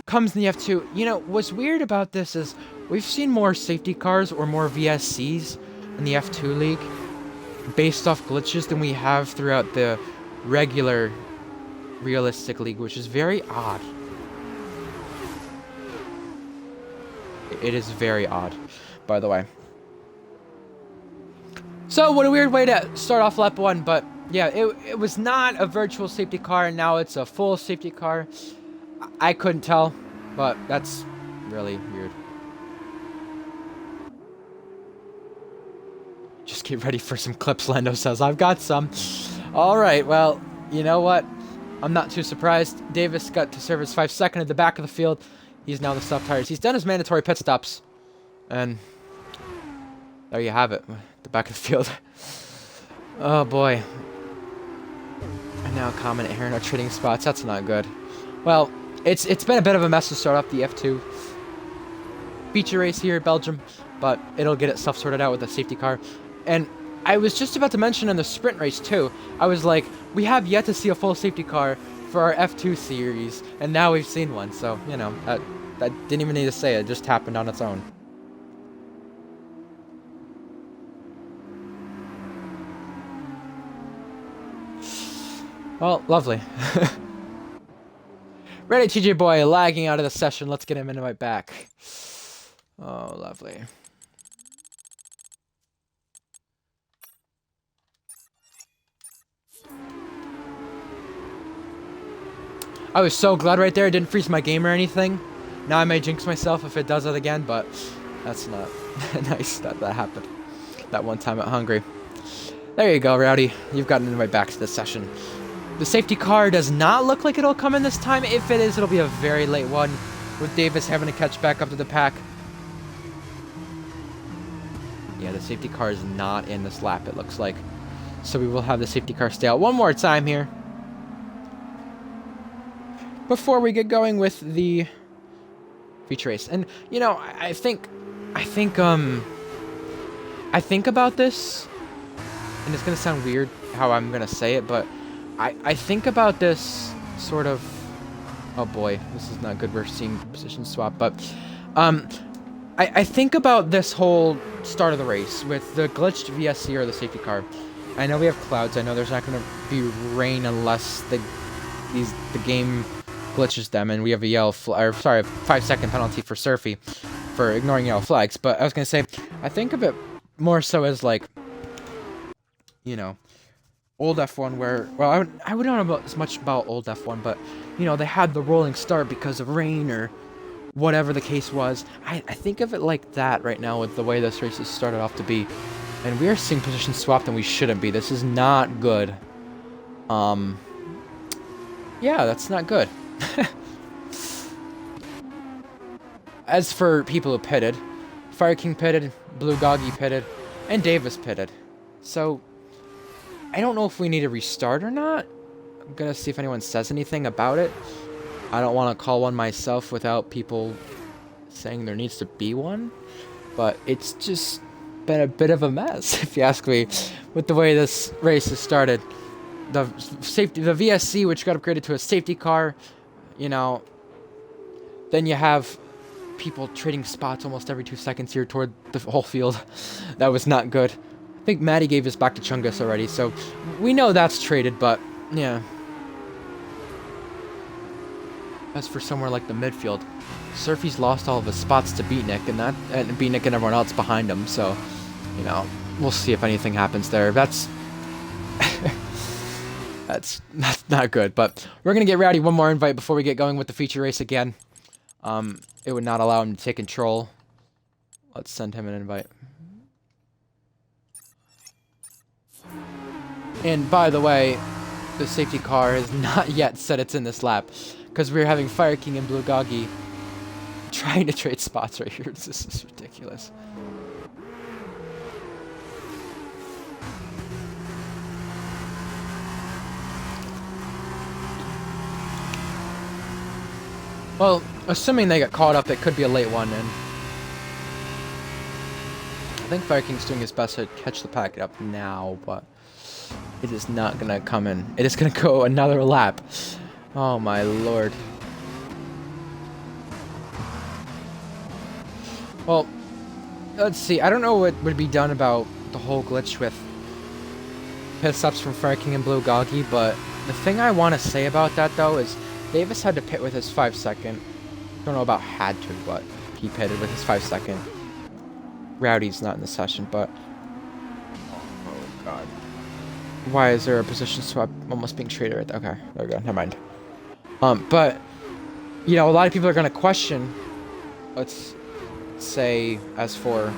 comes in the F2. You know, what's weird about this is we've seen more safety cars or more VSCs in the F2 league based off glitches than we have throughout the regular realistic league, which is very odd. It is very odd, by the way. So, what a weird way to start off lap 1, but yeah, it was not a virtual safety car, and now it's a full safety car. I couldn't tell, but that's really weird. Just get ready for some clips, Lando says. I've got some. Alright, well, you know what? I'm not too surprised. Davis got to serve his 5 second at the back of the field. He's now the soft tires. He's done his mandatory pit stops. And there you have it. The back of the field. Oh boy. And now comment here in our trading spots. That's not good. Well, it's been a bit of a mess to start off the F2 feature race here at Belgium, but it'll get itself sorted out with a safety car. And I was just about to mention in the sprint race too, I was like, we have yet to see a full safety car for our F2 series, and now we've seen one, so, you know, that didn't even need to say it, just happened on its own. Well, lovely. Ready, TJ boy, lagging out of the session. Let's get him into my back. Oh, lovely. I was so glad right there it didn't freeze my game or anything. Now I may jinx myself if it does it again, but that's not nice that that happened. That one time at Hungary. There you go, Rowdy. You've gotten into my back to this session. The safety car does not look like it'll come in this time. If it is, it'll be a very late one, with Davis having to catch back up to the pack. Yeah, the safety car is not in this lap, it looks like. So we will have the safety car stay out one more time here. before we get going with the feature race. And you know, I think I think about this, and it's gonna sound weird how I'm gonna say it, but I think about this sort of. Oh boy, this is not good. We're seeing position swap, but I think about this whole start of the race with the glitched VSC or the safety car. I know we have clouds. I know there's not going to be rain unless the game glitches them, and we have a yellow or sorry, a 5-second penalty for Surfy for ignoring yellow flags. But I was going to say, I think of it more so as like, you know, old F1 where, well, I would not know as much about old F1, but, you know, they had the rolling start because of rain or whatever the case was. I think of it like that right now with the way this race has started off to be. And we are seeing position swapped and we shouldn't be. This is not good. Yeah, that's not good. As for people who pitted, Fire King pitted, Blue Goggy pitted, and Davis pitted. So, I don't know if we need a restart or not. I'm gonna see if anyone says anything about it. I don't want to call one myself without people saying there needs to be one. But it's just been a bit of a mess, if you ask me, with the way this race has started. The VSC, which got upgraded to a safety car, you know. Then you have people trading spots almost every 2 seconds here toward the whole field. That was not good. I think Maddie gave us back to Chungus already, so we know that's traded, but yeah. As for somewhere like the midfield, Surfy's lost all of his spots to Beatnik, and Beatnik and everyone else behind him, so, you know, we'll see if anything happens there. That's that's not good, but we're gonna get Rowdy one more invite before we get going with the feature race again. It would not allow him to take control. Let's send him an invite. And by the way, the safety car has not yet said it's in this lap, because we're having Fire King and Blue Goggy trying to trade spots right here. This is ridiculous. Well, assuming they get caught up, it could be a late one, and I think Fire King's doing his best to catch the packet up now, but it is not gonna come in. It is gonna go another lap. Oh my lord. Well, let's see. I don't know what would be done about the whole glitch with pit stops from Fire King and Blue Goggy, but the thing I want to say about that though is Davis had to pit with his 5-second. Don't know about had to, but he pitted with his 5-second. Rowdy's not in the session, but oh god. Why is there a position swap almost being traded right there? Okay, there we go. Never mind. But you know, a lot of people are going to question. Let's say, as for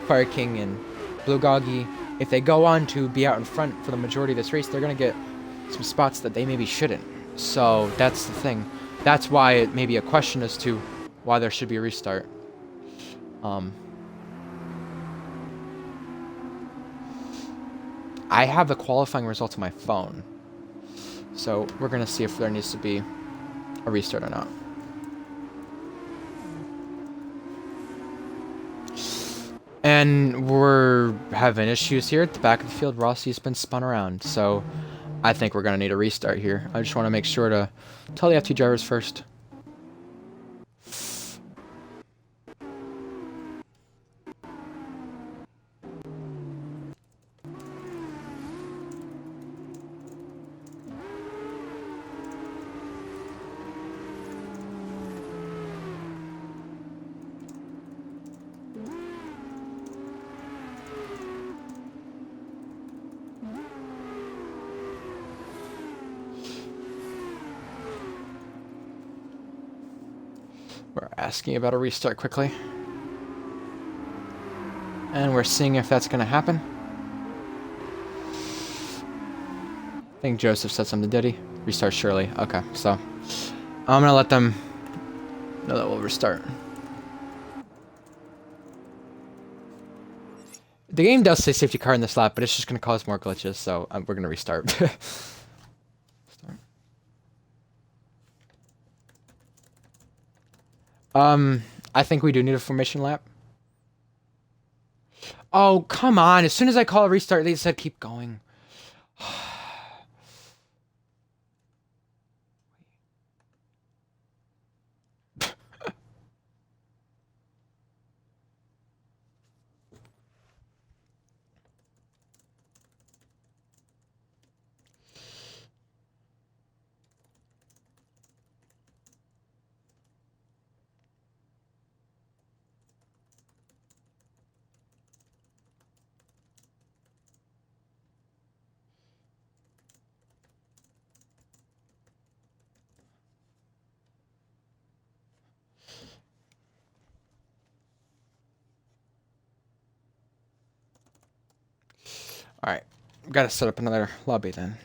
Fire King and Blue Goggy, if they go on to be out in front for the majority of this race, they're going to get some spots that they maybe shouldn't. So that's the thing. That's why it may be a question as to why there should be a restart. I have the qualifying results on my phone, so we're going to see if there needs to be a restart or not. And we're having issues here at the back of the field. Rossi's been spun around, so I think we're going to need a restart here. I just want to make sure to tell the F2 drivers first. We're asking about a restart quickly. And we're seeing if that's going to happen. I think Joseph said something, did he? Restart surely. Okay, so I'm going to let them know that we'll restart. The game does say safety car in this lap, but it's just going to cause more glitches, so we're going to restart. Start. Um, I think we do need a formation lap. Oh, come on. As soon as I call a restart, they said keep going. All right. Got to set up another lobby then.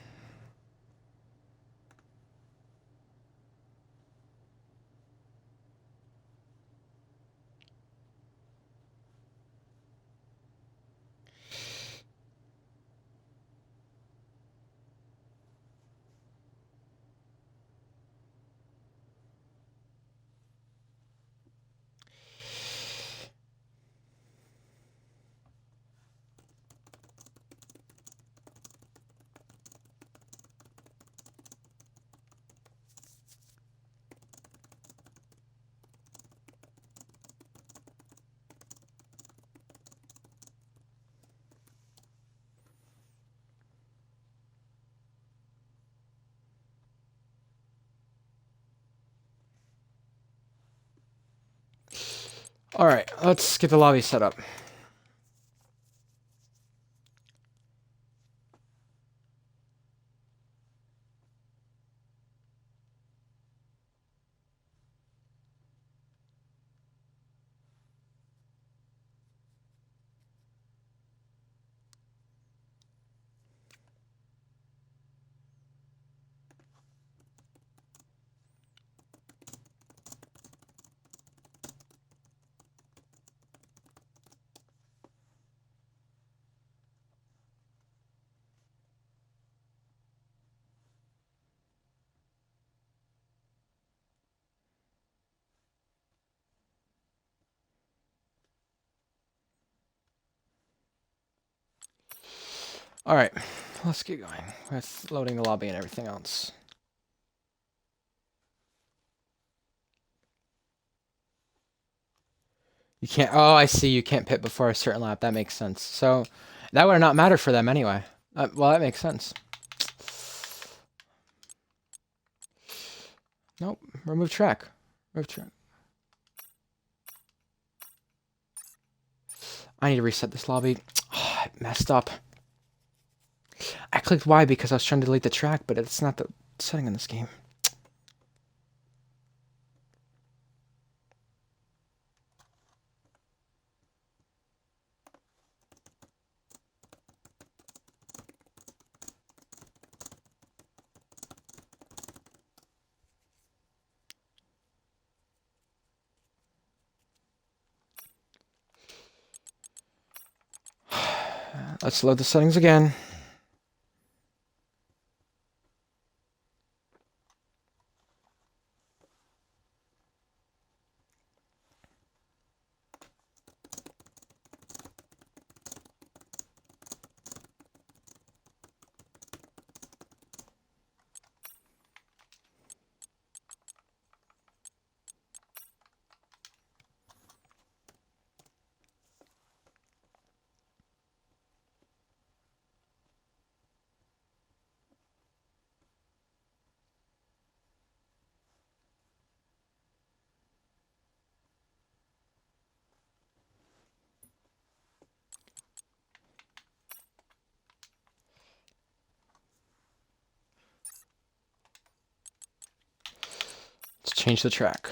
All right. Let's get the lobby set up. All right. Let's get going with loading the lobby and everything else. You can't. Oh, I see. You can't pit before a certain lap. That makes sense. So that would not matter for them anyway. Well, that makes sense. Nope. Remove track. Remove track. I need to reset this lobby. Oh, I messed up. I clicked Y because I was trying to delete the track, but it's not the setting in this game. Let's load the settings again. Let's change the track.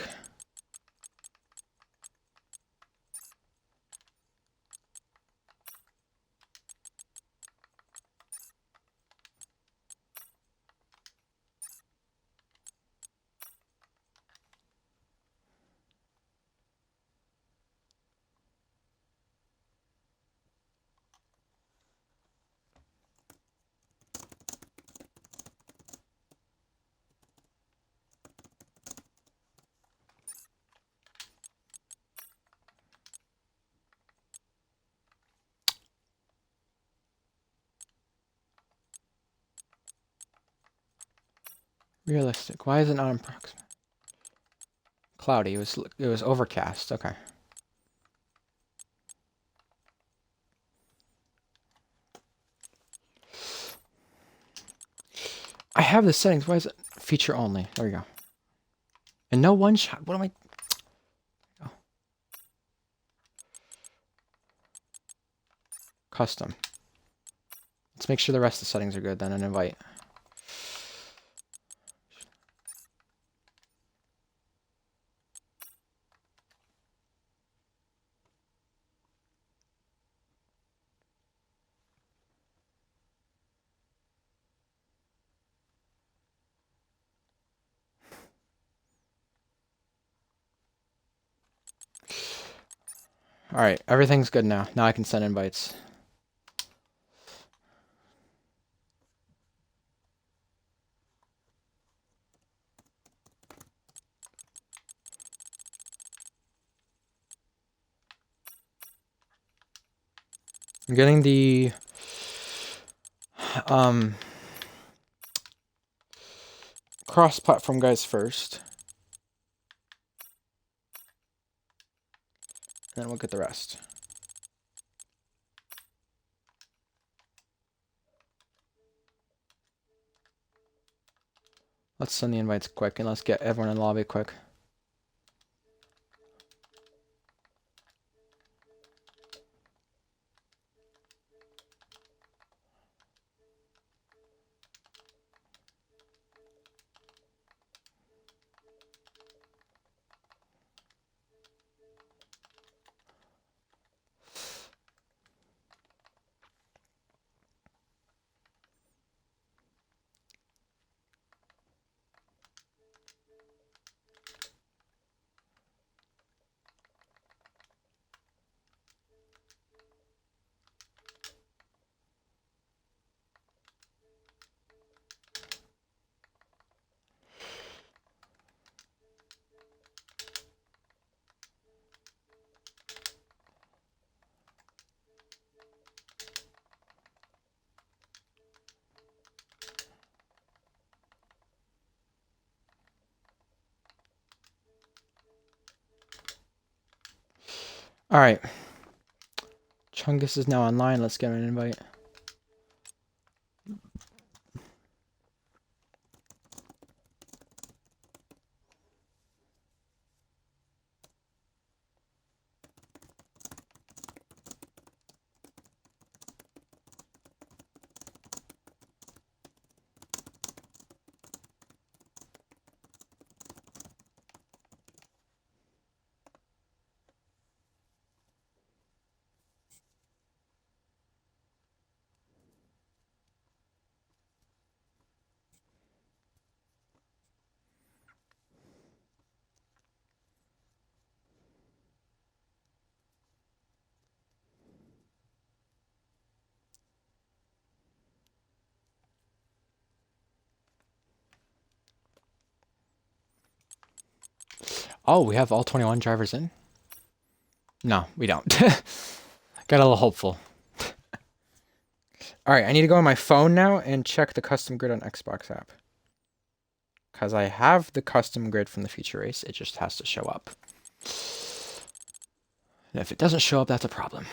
Realistic. Why is it not approximate? Cloudy. It was overcast. Okay. I have the settings. Why is it feature only? There we go. And no one shot. What am I? Oh. Custom. Let's make sure the rest of the settings are good then and invite. Alright, everything's good now. Now I can send invites. I'm getting the cross-platform guys first. And then we'll get the rest. Let's send the invites quick and let's get everyone in the lobby quick. Alright. Chungus is now online. Let's get an invite. Oh, we have all 21 drivers in? No, we don't. Got a little hopeful. Alright, I need to go on my phone now and check the custom grid on Xbox app. Because I have the custom grid from the feature race, it just has to show up. And if it doesn't show up, that's a problem.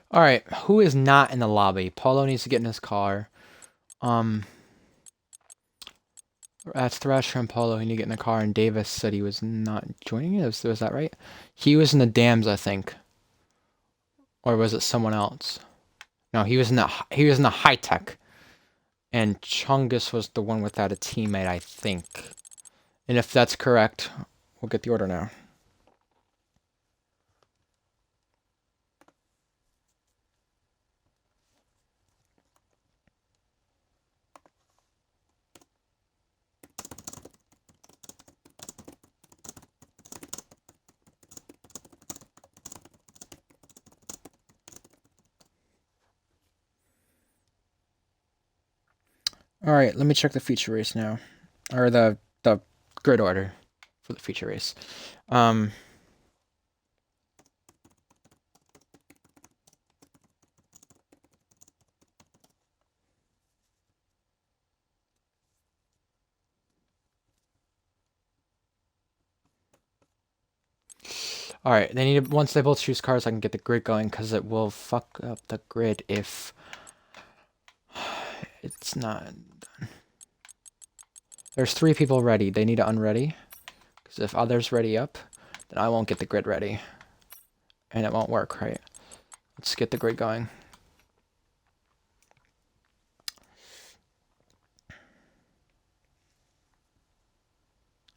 Alright, who is not in the lobby? Paulo needs to get in his car. That's Thrasher and Paulo who need to get in the car, and Davis said he was not joining it. Was that right? He was in the dams, I think. Or was it someone else? No, he was in the high tech. And Chungus was the one without a teammate, I think. And if that's correct, we'll get the order now. All right, let me check the feature race now, or the grid order for the feature race. All right, they need once they both choose cars, I can get the grid going because it will fuck up the grid if it's not done. There's 3 people ready. They need to unready because if others ready up, then I won't get the grid ready, and it won't work. Right? Let's get the grid going.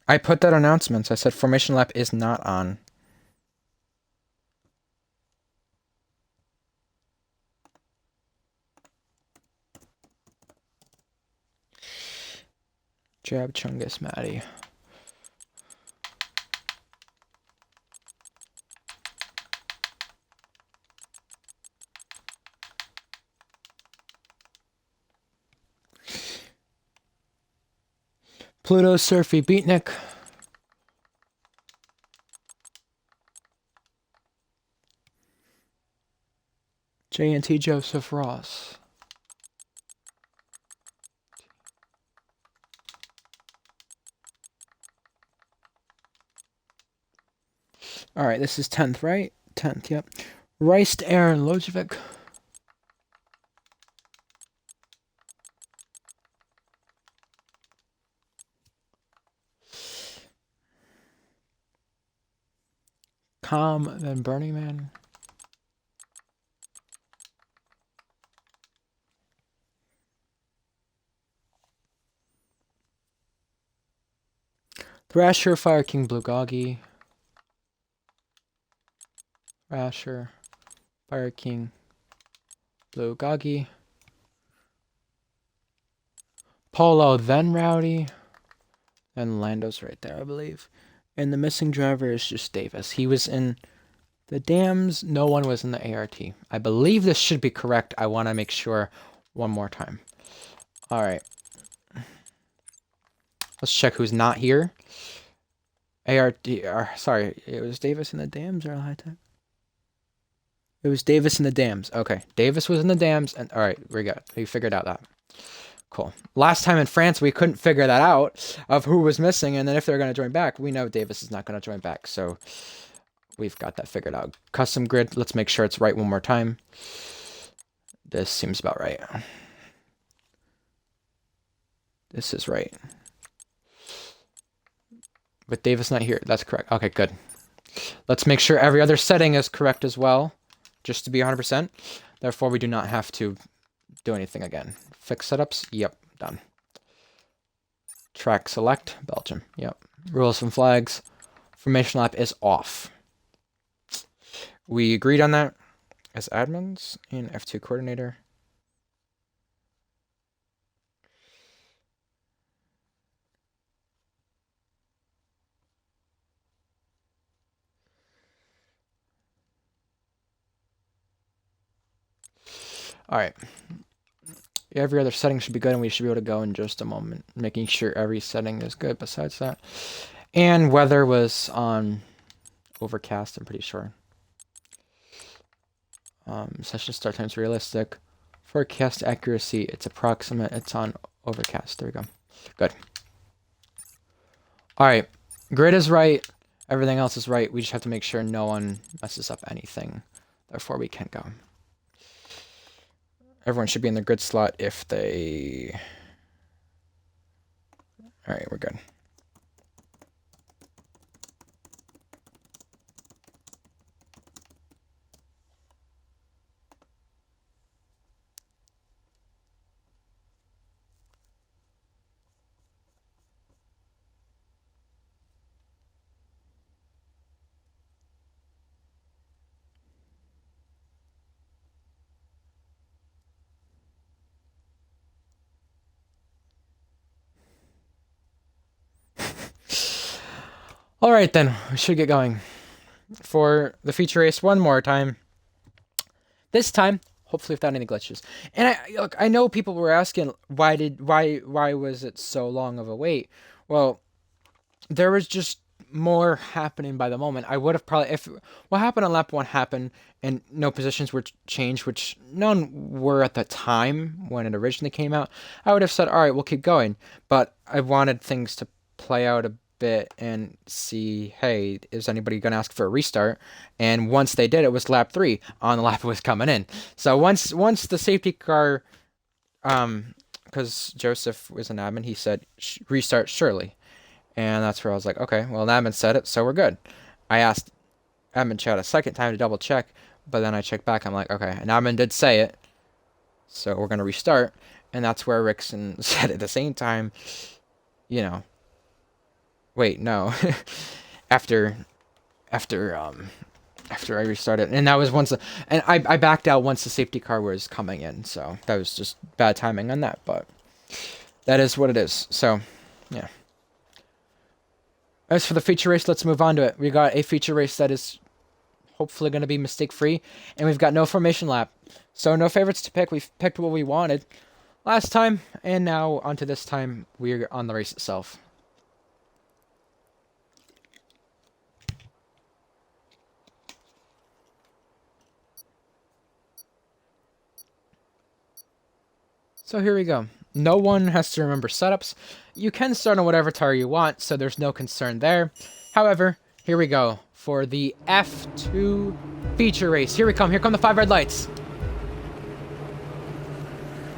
I put that announcement. I said formation lap is not on. Jab Chungus Matty. Pluto Surfy Beatnik. JNT Joseph Ross. All right, this is 10th, right? 10th, yep. Riced Aaron Lojovic. Calm, then Burning Man. Thrasher, Fire King, Bulgogi. Thrasher, Fire King, Bulgogi. Polo, then Rowdy. And Lando's right there, I believe. And the missing driver is just Davis. He was in the dams. No one was in the ART. I believe this should be correct. I want to make sure one more time. All right. Let's check who's not here. ART, sorry, it was Davis in the dams or high tech? It was Davis in the dams. Okay, Davis was in the dams, and all right, we figured out that. Cool. Last time in France, we couldn't figure that out of who was missing, and then if they're going to join back, we know Davis is not going to join back, so we've got that figured out. Custom grid, let's make sure it's right one more time. This seems about right. This is right. With Davis not here, that's correct. Okay, good. Let's make sure every other setting is correct as well, just to be 100%. Therefore, we do not have to do anything again. Fix setups, yep, done. Track select, Belgium, yep. Rules and flags, formation lap is off. We agreed on that as admins in F2 coordinator. All right. Every other setting should be good, and we should be able to go in just a moment, making sure every setting is good besides that. And weather was on overcast, I'm pretty sure. Session start time is realistic. Forecast accuracy, it's approximate. It's on overcast. There we go. Good. All right. Grid is right. Everything else is right. We just have to make sure no one messes up anything. Therefore, we can go. Everyone should be in the grid slot if they... All right, we're good. All right, then. We should get going. For the feature race one more time. This time, hopefully without any glitches. And look, I know people were asking why was it so long of a wait? Well, there was just more happening by the moment. I would have probably, if what happened on lap one happened and no positions were changed, which none were at the time when it originally came out, I would have said, all right, we'll keep going. But I wanted things to play out a bit and see, hey, is anybody going to ask for a restart? And once they did, it was lap three on the lap it was coming in. So once the safety car, because Joseph was an admin, he said restart surely. And that's where I was like, okay, well, an admin said it, so we're good. I asked admin chat a second time to double check, but then I checked back. I'm like, okay, an admin did say it, so we're going to restart. And that's where Rickson said at the same time, you know, wait, no. after I restarted. And that was and I backed out once the safety car was coming in, so that was just bad timing on that, but that is what it is. So, yeah. As for the feature race, let's move on to it. We got a feature race that is hopefully going to be mistake-free, and we've got no formation lap. So no favorites to pick. We've picked what we wanted last time, and now onto this time, we're on the race itself. So here we go. No one has to remember setups. You can start on whatever tire you want, so there's no concern there. However, here we go for the F2 feature race. Here we come. Here come the 5 red lights.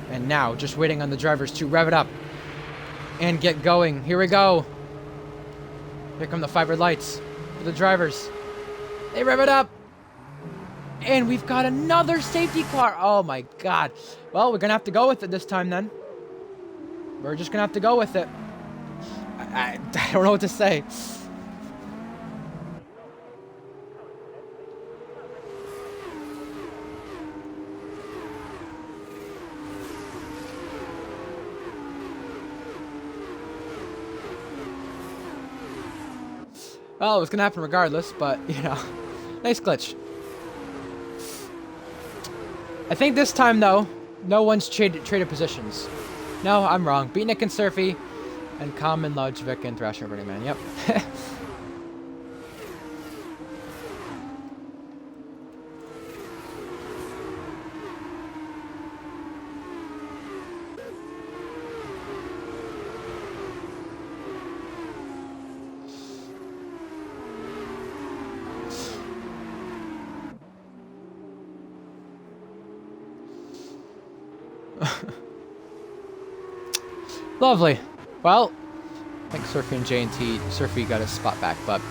And now, just waiting on the drivers to rev it up and get going. Here we go. Here come the 5 red lights for the drivers. They rev it up. And we've got another safety car. Oh my god. Well, we're going to have to go with it this time then. We're just going to have to go with it. I don't know what to say. Well, it was going to happen regardless, but, you know, nice glitch. I think this time, though, no one's traded positions. No, I'm wrong. Beatnik and Surfy, and Common, Lodgevik, and Thrasher Burning Man. Yep. Lovely. Well, I think Surfy and J&T, Surfy got his spot back, but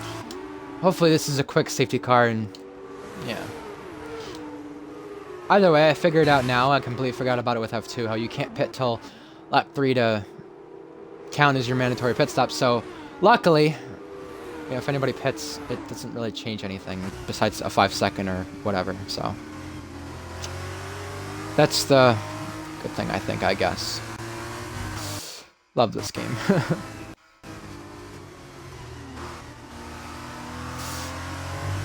hopefully this is a quick safety car, and yeah. Either way, I figured out now, I completely forgot about it with F2, how you can't pit till lap 3 to count as your mandatory pit stop, so luckily, you know, if anybody pits, it doesn't really change anything besides a 5-second or whatever, so that's the good thing, I think, I guess. Love this game.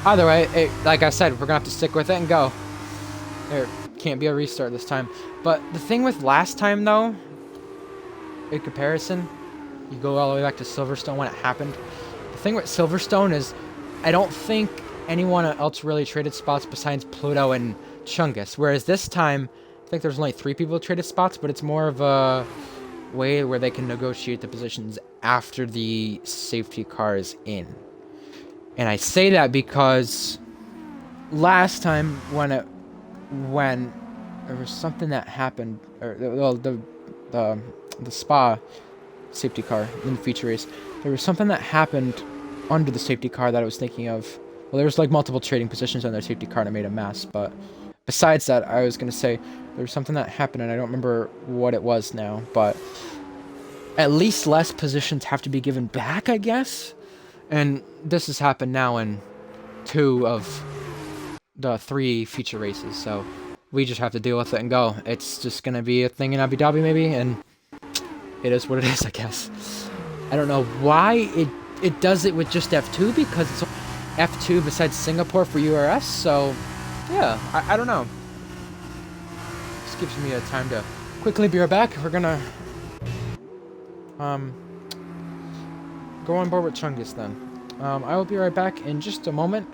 Either way, like I said, we're gonna have to stick with it and go. There can't be a restart this time. But the thing with last time, though, in comparison, you go all the way back to Silverstone when it happened. The thing with Silverstone is, I don't think anyone else really traded spots besides Pluto and Chungus. Whereas this time, I think there's only 3 people who traded spots, but it's more of a way where they can negotiate the positions after the safety car is in. And I say that because last time when there was something that happened, or the Spa safety car in the feature race, there was something that happened under the safety car that I was thinking of. Well, there was like multiple trading positions on their safety car and it made a mess, but besides that, I was going to say there was something that happened and I don't remember what it was now, but at least less positions have to be given back, I guess. And this has happened now in 2 of the 3 feature races, so we just have to deal with it and go. It's just going to be a thing in Abu Dhabi maybe, and it is what it is, I guess. I don't know why it does it with just F2, because it's F2 besides Singapore for URS, so yeah, I don't know. gives me a time to quickly be right back. We're gonna go on board with Chungus then. I will be right back in just a moment.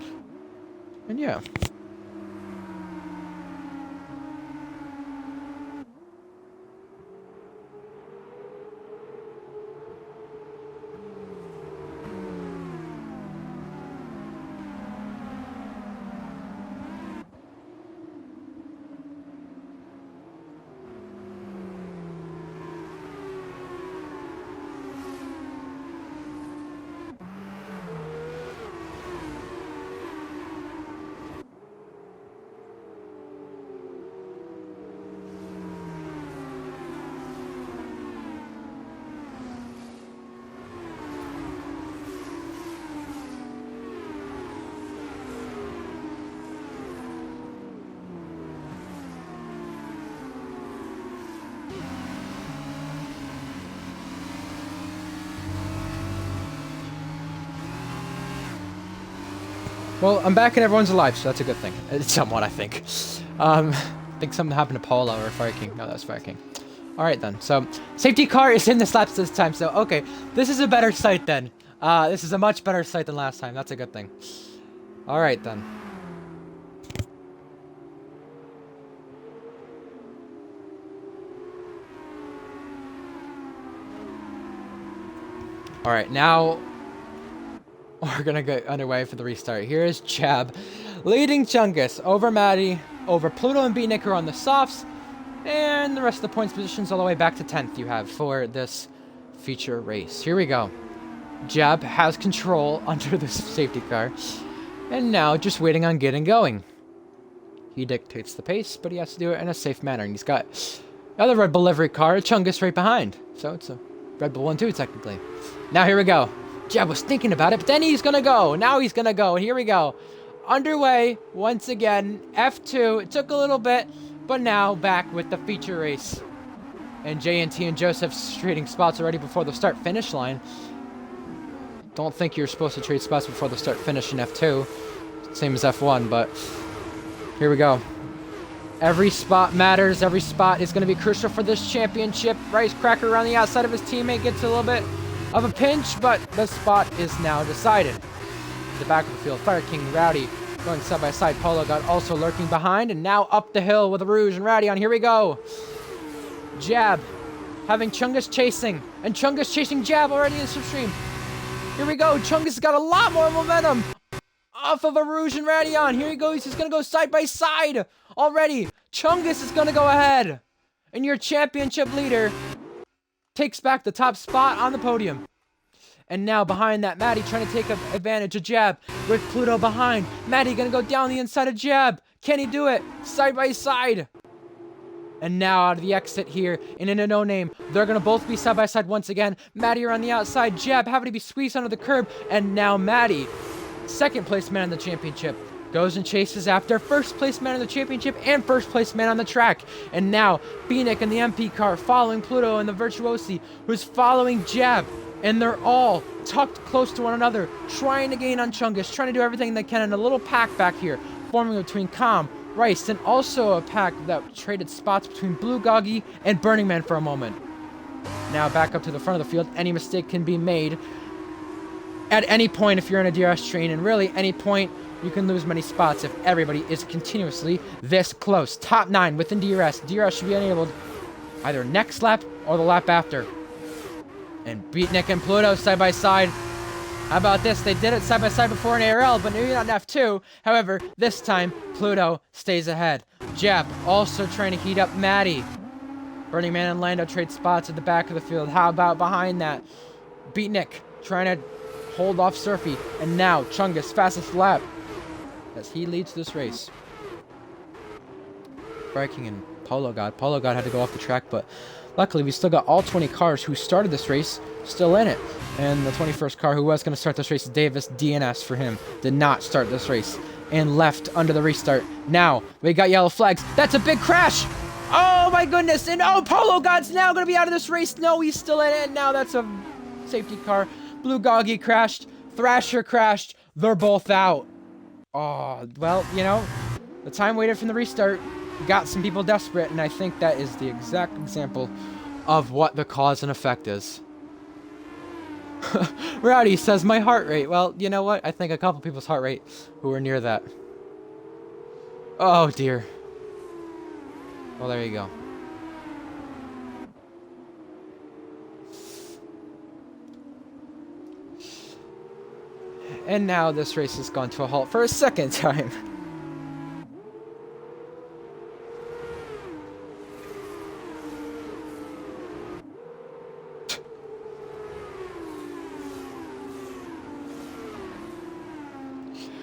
And yeah. Well, I'm back and everyone's alive, so that's a good thing. Somewhat, I think. I think something happened to Polo or Fire King. No, that's Fire King. Alright then, so safety car is in the slaps this time, so okay. This is a better sight then. This is a much better sight than last time. That's a good thing. Alright then. Alright, now we're gonna get underway for the restart. Here is Jab leading Chungus over Maddie, over Pluto and Beatnik are on the softs, and the rest of the points positions all the way back to 10th you have for this feature race. Here we go. Jab has control under this safety car, and now just waiting on getting going. He dictates the pace, but he has to do it in a safe manner, and he's got the other Red Bull livery car, Chungus, right behind. So it's a Red Bull 1 too, technically. Now here we go. Jab was thinking about it, but then he's gonna go. Now he's gonna go, and here we go. Underway, once again, F2. It took a little bit, but now back with the feature race. And JNT and Joseph trading spots already before the start-finish line. Don't think you're supposed to trade spots before the start-finish in F2. Same as F1, but here we go. Every spot matters. Every spot is going to be crucial for this championship. Rice Cracker around the outside of his teammate gets a little bit of a pinch, but the spot is now decided. The back of the field, Fire King, Rowdy going side by side. Polo got also lurking behind, and now up the hill with Rouge and Rowdy on. Here we go. Jab having Chungus chasing, and Chungus chasing Jab already in slipstream. Here we go. Chungus has got a lot more momentum off of a Rouge and Rowdy on. Here he goes. He's going to go side by side already. Chungus is going to go ahead, and your championship leader takes back the top spot on the podium. And now behind that, Maddie trying to take advantage of Jab with Pluto behind. Maddie gonna go down the inside of Jab. Can he do it? Side by side. And now out of the exit here, and in a no-name, they're gonna both be side by side once again. Maddie are on the outside. Jab having to be squeezed under the curb. And now Maddie, second place man in the championship, goes and chases after first place man in the championship and first place man on the track. And now Beatnik in the MP car following Pluto and the Virtuosi, who's following Jab. And they're all tucked close to one another, trying to gain on Chungus, trying to do everything they can in a little pack back here, forming between Calm, Rice, and also a pack that traded spots between Blue Goggy and Burning Man for a moment. Now back up to the front of the field. Any mistake can be made at any point if you're in a DRS train, and really any point you can lose many spots if everybody is continuously this close. Top 9 within DRS. DRS should be enabled either next lap or the lap after. And Beatnik and Pluto side by side. How about this? They did it side by side before in ARL, but maybe not in F2. However, this time, Pluto stays ahead. Jab also trying to heat up Maddie. Burning Man and Lando trade spots at the back of the field. How about behind that? Beatnik trying to hold off Surfy. And now, Chungus, fastest lap, as he leads this race. Striking and Polo God had to go off the track, but luckily we still got all 20 cars who started this race still in it. And the 21st car who was going to start this race, Davis, DNS for him, did not start this race and left under the restart. Now, we got yellow flags. That's a big crash! Oh my goodness! And oh, Polo God's now going to be out of this race. No, he's still in it. And now that's a safety car. Blue Goggy crashed. Thrasher crashed. They're both out. Oh, well, you know, the time waited from the restart. got some people desperate, and I think that is the exact example of what the cause and effect is. Rowdy says, my heart rate. Well, you know what? I think a couple people's heart rate who were near that. Oh, dear. Well, there you go. And now this race has gone to a halt for a second time.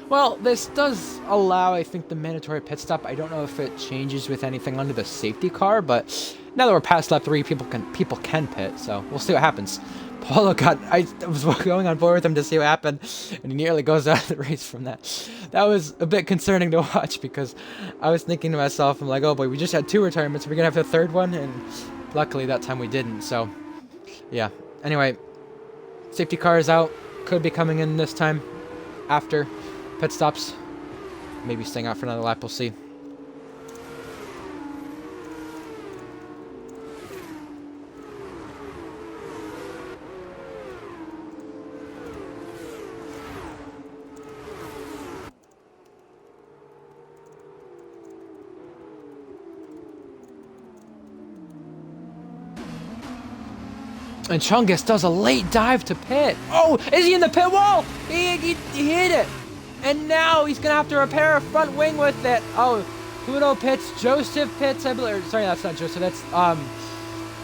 Well, this does allow, I think, the mandatory pit stop. I don't know if it changes with anything under the safety car, but now that we're past lap 3, people can pit, so we'll see what happens. Paulo I was going on board with him to see what happened, and he nearly goes out of the race from that. That was a bit concerning to watch, because I was thinking to myself, I'm like, oh boy, we just had 2 retirements, we're going to have a 3rd one, and luckily that time we didn't, so yeah. Anyway, safety car is out, could be coming in this time after pit stops. Maybe staying out for another lap, we'll see. And Chungus does a late dive to pit. Oh, is he in the pit wall? He hit it. And now he's going to have to repair a front wing with it. Oh, Pluto pits, Joseph pits, I believe. Sorry, that's not Joseph. That's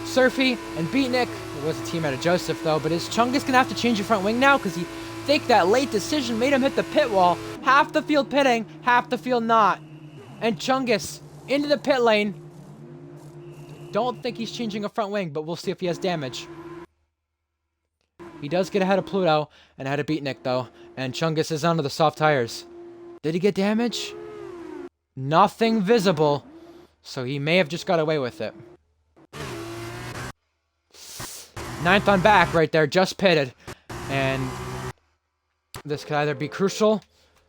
Surfy and Beatnik. It was a teammate of Joseph, though. But is Chungus going to have to change the front wing now? Because he think that late decision made him hit the pit wall. Half the field pitting, half the field not. And Chungus into the pit lane. Don't think he's changing a front wing, but we'll see if he has damage. He does get ahead of Pluto and ahead of Beatnik, though. And Chungus is onto the soft tires. Did he get damage? Nothing visible. So he may have just got away with it. 9th on back right there, just pitted. And this could either be crucial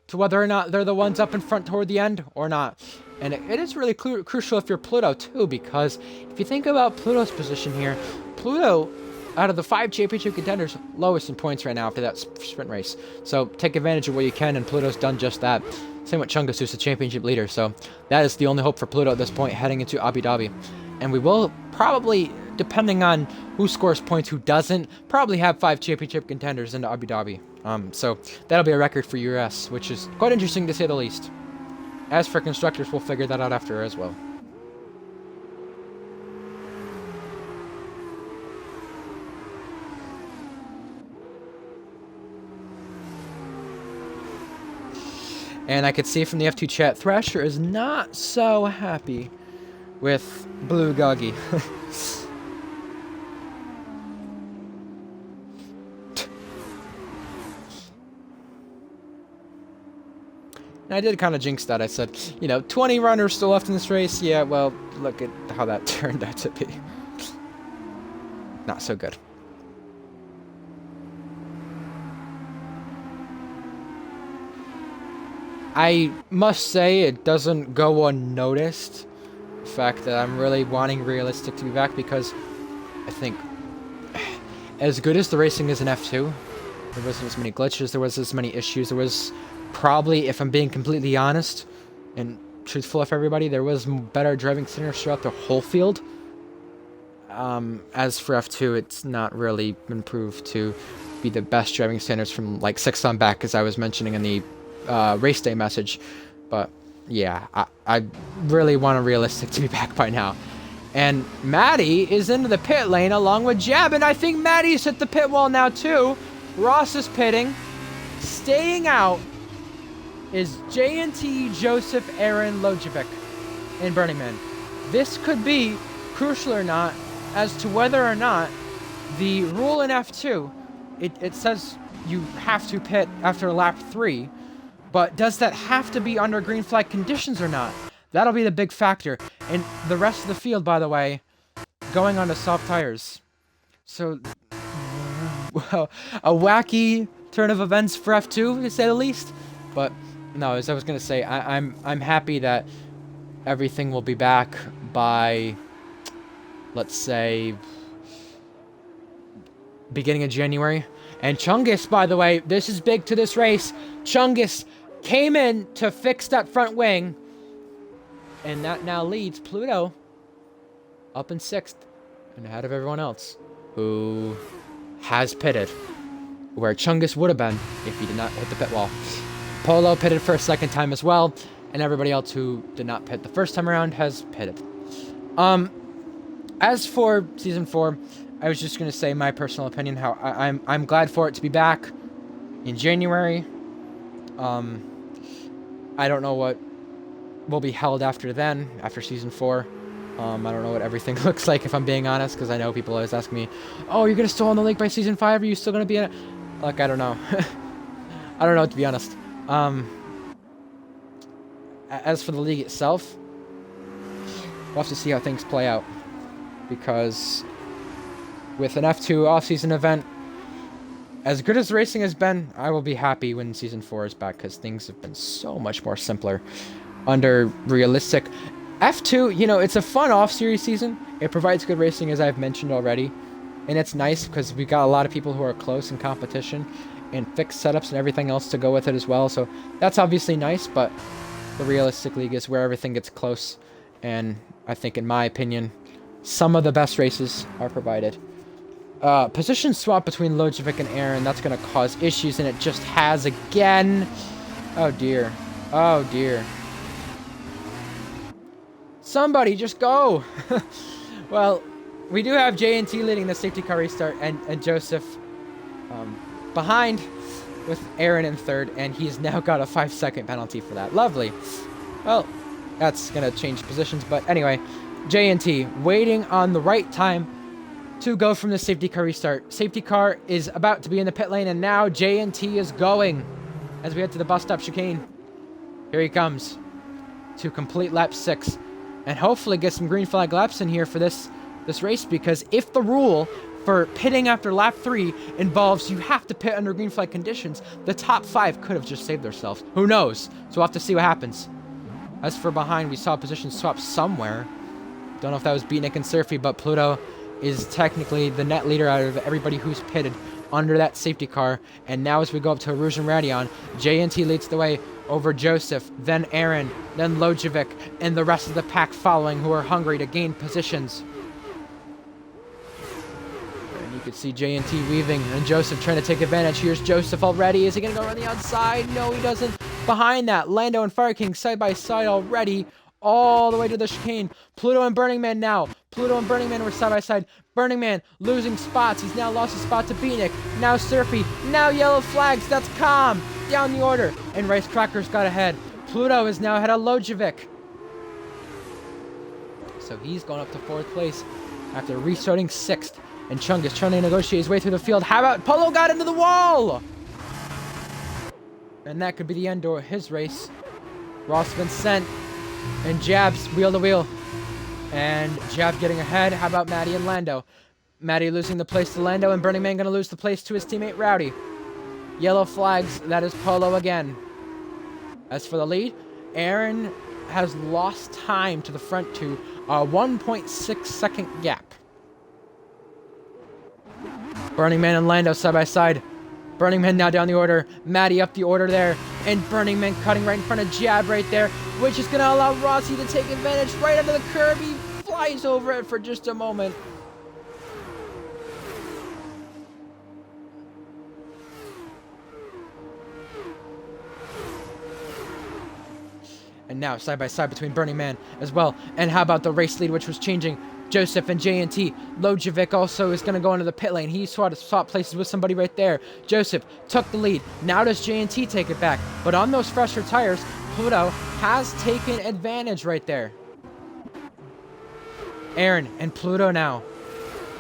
to whether or not they're the ones up in front toward the end or not. And it is really crucial if you're Pluto, too, because if you think about Pluto's position here, Pluto, out of the 5 championship contenders, lowest in points right now after that sprint race. So take advantage of what you can, and Pluto's done just that. Same with Chungus, who's the championship leader. So that is the only hope for Pluto at this point heading into Abu Dhabi. And we will probably, depending on who scores points, who doesn't, probably have 5 championship contenders into Abu Dhabi. So that'll be a record for URS, which is quite interesting to say the least. As for constructors, we'll figure that out after as well. And I could see from the F2 chat, Thrasher is not so happy with Blue Goggy. And I did kind of jinx that. I said, 20 runners still left in this race. Yeah, well, look at how that turned out to be. Not so good. I must say it doesn't go unnoticed, the fact that I'm really wanting Realistic to be back, because I think as good as the racing is in F2, there wasn't as many glitches, there wasn't as many issues, there was probably, if I'm being completely honest and truthful with everybody, there was better driving standards throughout the whole field. As for F2, it's not really improved to be the best driving standards from like 6th on back, as I was mentioning in the race day message. But yeah, I really want a Realistic to be back by now. And Maddie is into the pit lane along with Jeb, and I think Maddie's hit the pit wall now too. Ross is pitting. Staying out is J&T, Joseph, Aaron, Lojovic, and Burning Man. This could be crucial or not as to whether or not the rule in F2, it says you have to pit after lap 3, but does that have to be under green flag conditions or not? That'll be the big factor. And the rest of the field, by the way, going on to soft tires. So, well, a wacky turn of events for F2, to say the least. But no, as I was gonna say, I'm happy that everything will be back by, let's say, beginning of January. And Chungus, by the way, this is big to this race. Chungus came in to fix that front wing. And that now leads Pluto up in 6th and ahead of everyone else who has pitted where Chungus would have been if he did not hit the pit wall. Polo pitted for a second time as well, and everybody else who did not pit the first time around has pitted. As for Season 4, I was just going to say my personal opinion, how I'm glad for it to be back in January. I don't know what will be held after then, after Season 4. I don't know what everything looks like, if I'm being honest, because I know people always ask me, oh, you're going to still in the league by Season 5? Are you still going to be in it? Like, I don't know. I don't know, to be honest. As for the league itself, we'll have to see how things play out. Because with an F2 off-season event, as good as the racing has been, I will be happy when Season 4 is back, because things have been so much more simpler under realistic. F2, you know, it's a fun off-series season. It provides good racing, as I've mentioned already. And it's nice because we've got a lot of people who are close in competition and fixed setups and everything else to go with it as well. So that's obviously nice, but the realistic league is where everything gets close. And I think, in my opinion, some of the best races are provided. Position swap between Lojovic and Aaron, that's going to cause issues, and it just has again. Oh, dear. Oh, dear. Somebody just go! Well, we do have J&T leading the safety car restart, and Joseph behind with Aaron in 3rd, and he's now got a 5-second penalty for that. Lovely. Well, that's going to change positions, but anyway, J&T waiting on the right time to go from the safety car restart. Safety car is about to be in the pit lane, and now J&T is going as we head to the bus stop chicane. Here he comes to complete lap 6. And hopefully get some green flag laps in here for this race, because if the rule for pitting after lap 3 involves you have to pit under green flag conditions, the top 5 could have just saved themselves. Who knows? So we'll have to see what happens. As for behind, we saw a position swap somewhere. Don't know if that was Beatnik and Surfy, but Pluto is technically the net leader out of everybody who's pitted under that safety car. And now as we go up to Rouge and Radion, J&T leads the way over Joseph, then Aaron, then Lojovic, and the rest of the pack following, who are hungry to gain positions. And you can see J&T weaving, and Joseph trying to take advantage. Here's Joseph already. Is he going to go around the outside? No, he doesn't. Behind that, Lando and Fire King side by side already, all the way to the chicane. Pluto and Burning Man now. Pluto and Burning Man were side by side. Burning Man losing spots. He's now lost a spot to Beatnik. Now Surfy. Now yellow flags. That's calm. Down the order. And Rice Crackers got ahead. Pluto is now ahead of Lojovic. So he's going up to 4th place after restarting 6th. And Chungus trying to negotiate his way through the field. How about Polo got into the wall? And that could be the end of his race. Ross Vincent and Jabs wheel to wheel. And Jab getting ahead. How about Maddie and Lando? Maddie losing the place to Lando, and Burning Man going to lose the place to his teammate Rowdy. Yellow flags. That is Polo again. As for the lead, Aaron has lost time to the front two. A 1.6 second gap. Burning Man and Lando side by side. Burning Man now down the order. Maddie up the order there. And Burning Man cutting right in front of Jab right there, which is going to allow Rossi to take advantage right under the curb. He flies over it for just a moment. And now side by side between Burning Man as well. And how about the race lead, which was changing? Joseph and J&T. Lojovic also is going to go into the pit lane. He swapped places with somebody right there. Joseph took the lead. Now does J&T take it back? But on those fresher tires, Pluto has taken advantage right there. Aaron and Pluto now.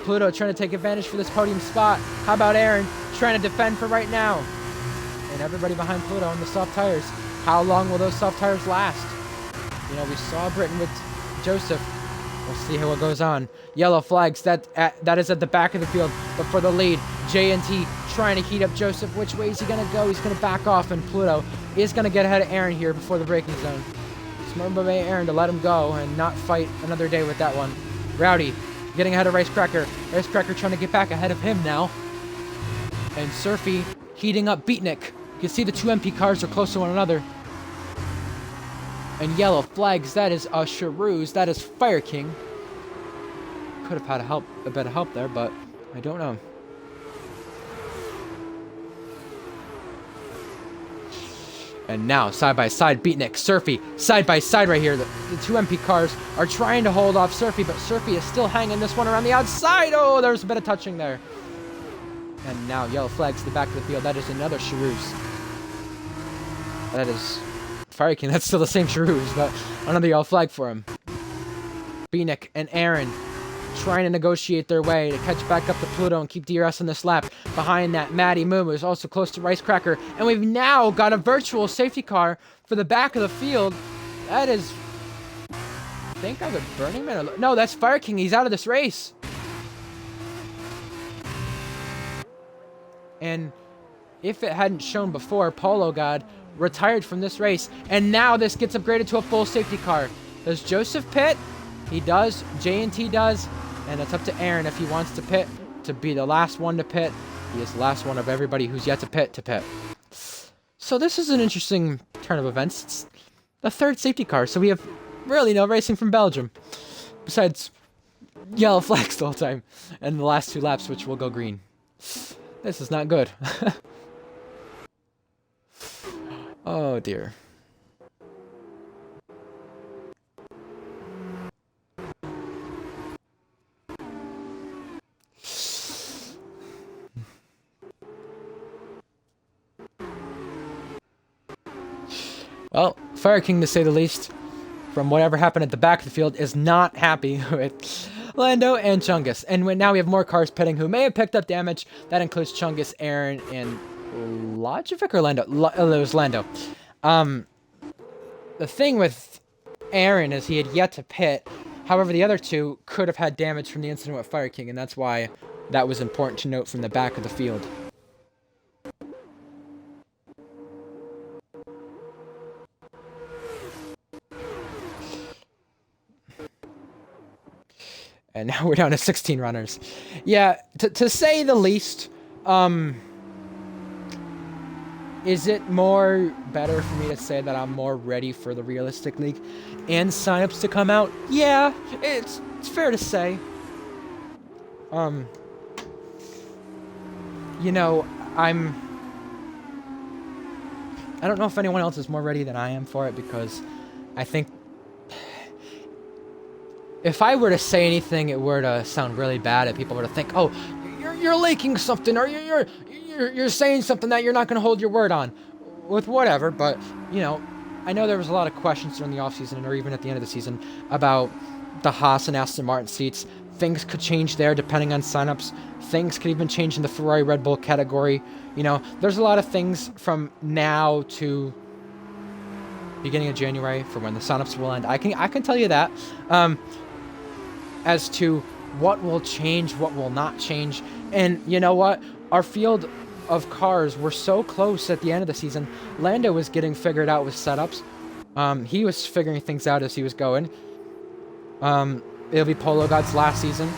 Pluto trying to take advantage for this podium spot. How about Aaron trying to defend for right now? And everybody behind Pluto on the soft tires. How long will those soft tires last? You know, we saw Britain with Joseph. We'll see how it goes on. Yellow flags, that is at the back of the field. But for the lead, J&T trying to heat up Joseph. Which way is he going to go? He's going to back off, and Pluto is going to get ahead of Aaron here before the braking zone. Smart by Aaron to let him go and not fight another day with that one. Rowdy getting ahead of Ricecracker. Ricecracker trying to get back ahead of him now. And Surfy heating up Beatnik. You can see the two MP cars are close to one another. And yellow flags, that is a Charuse. That is Fire King. Could have had a bit of help there, but I don't know. And now, side by side, Beatnik, Surfy, side by side right here. The two MP cars are trying to hold off Surfy, but Surfy is still hanging this one around the outside. Oh, there's a bit of touching there. And now, yellow flags to the back of the field. That is another Charuse. That is Fire King. That's still the same Charuse, but another yellow flag for him. Beatnik and Aaron trying to negotiate their way to catch back up to Pluto and keep DRS in this lap. Behind that, Maddie Moo is also close to Ricecracker. And we've now got a virtual safety car for the back of the field. That is... I think either Burning Man or... No, that's Fire King. He's out of this race. And if it hadn't shown before, Polo God retired from this race. And now this gets upgraded to a full safety car. Does Joseph pit? He does. J&T does. And it's up to Aaron if he wants to pit, to be the last one to pit. He is the last one of everybody who's yet to pit. So this is an interesting turn of events. It's the third safety car, so we have really no racing from Belgium. Besides yellow flags the whole time. And the last two laps, which will go green. This is not good. Oh dear. Well, Fire King, to say the least, from whatever happened at the back of the field, is not happy with Lando and Chungus. And now we have more cars pitting who may have picked up damage. That includes Chungus, Aaron, and Logivic or Lando? It was Lando. The thing with Aaron is he had yet to pit. However, the other two could have had damage from the incident with Fire King, and that's why that was important to note from the back of the field. And now we're down to 16 runners. Yeah, to say the least, is it better for me to say that I'm more ready for the Realistic League and signups to come out? Yeah, it's fair to say. You know, I don't know if anyone else is more ready than I am for it, because I think if I were to say anything, it were to sound really bad, and people were to think, "Oh, you're leaking something, or you're saying something that you're not going to hold your word on," with whatever. But you know, I know there was a lot of questions during the offseason, or even at the end of the season, about the Haas and Aston Martin seats. Things could change there depending on signups. Things could even change in the Ferrari Red Bull category. You know, there's a lot of things from now to beginning of January for when the signups will end. I can tell you that. As to what will change, what will not change. And you know what? Our field of cars were so close at the end of the season. Lando was getting figured out with setups. He was figuring things out as he was going. It'll be Polo God's last season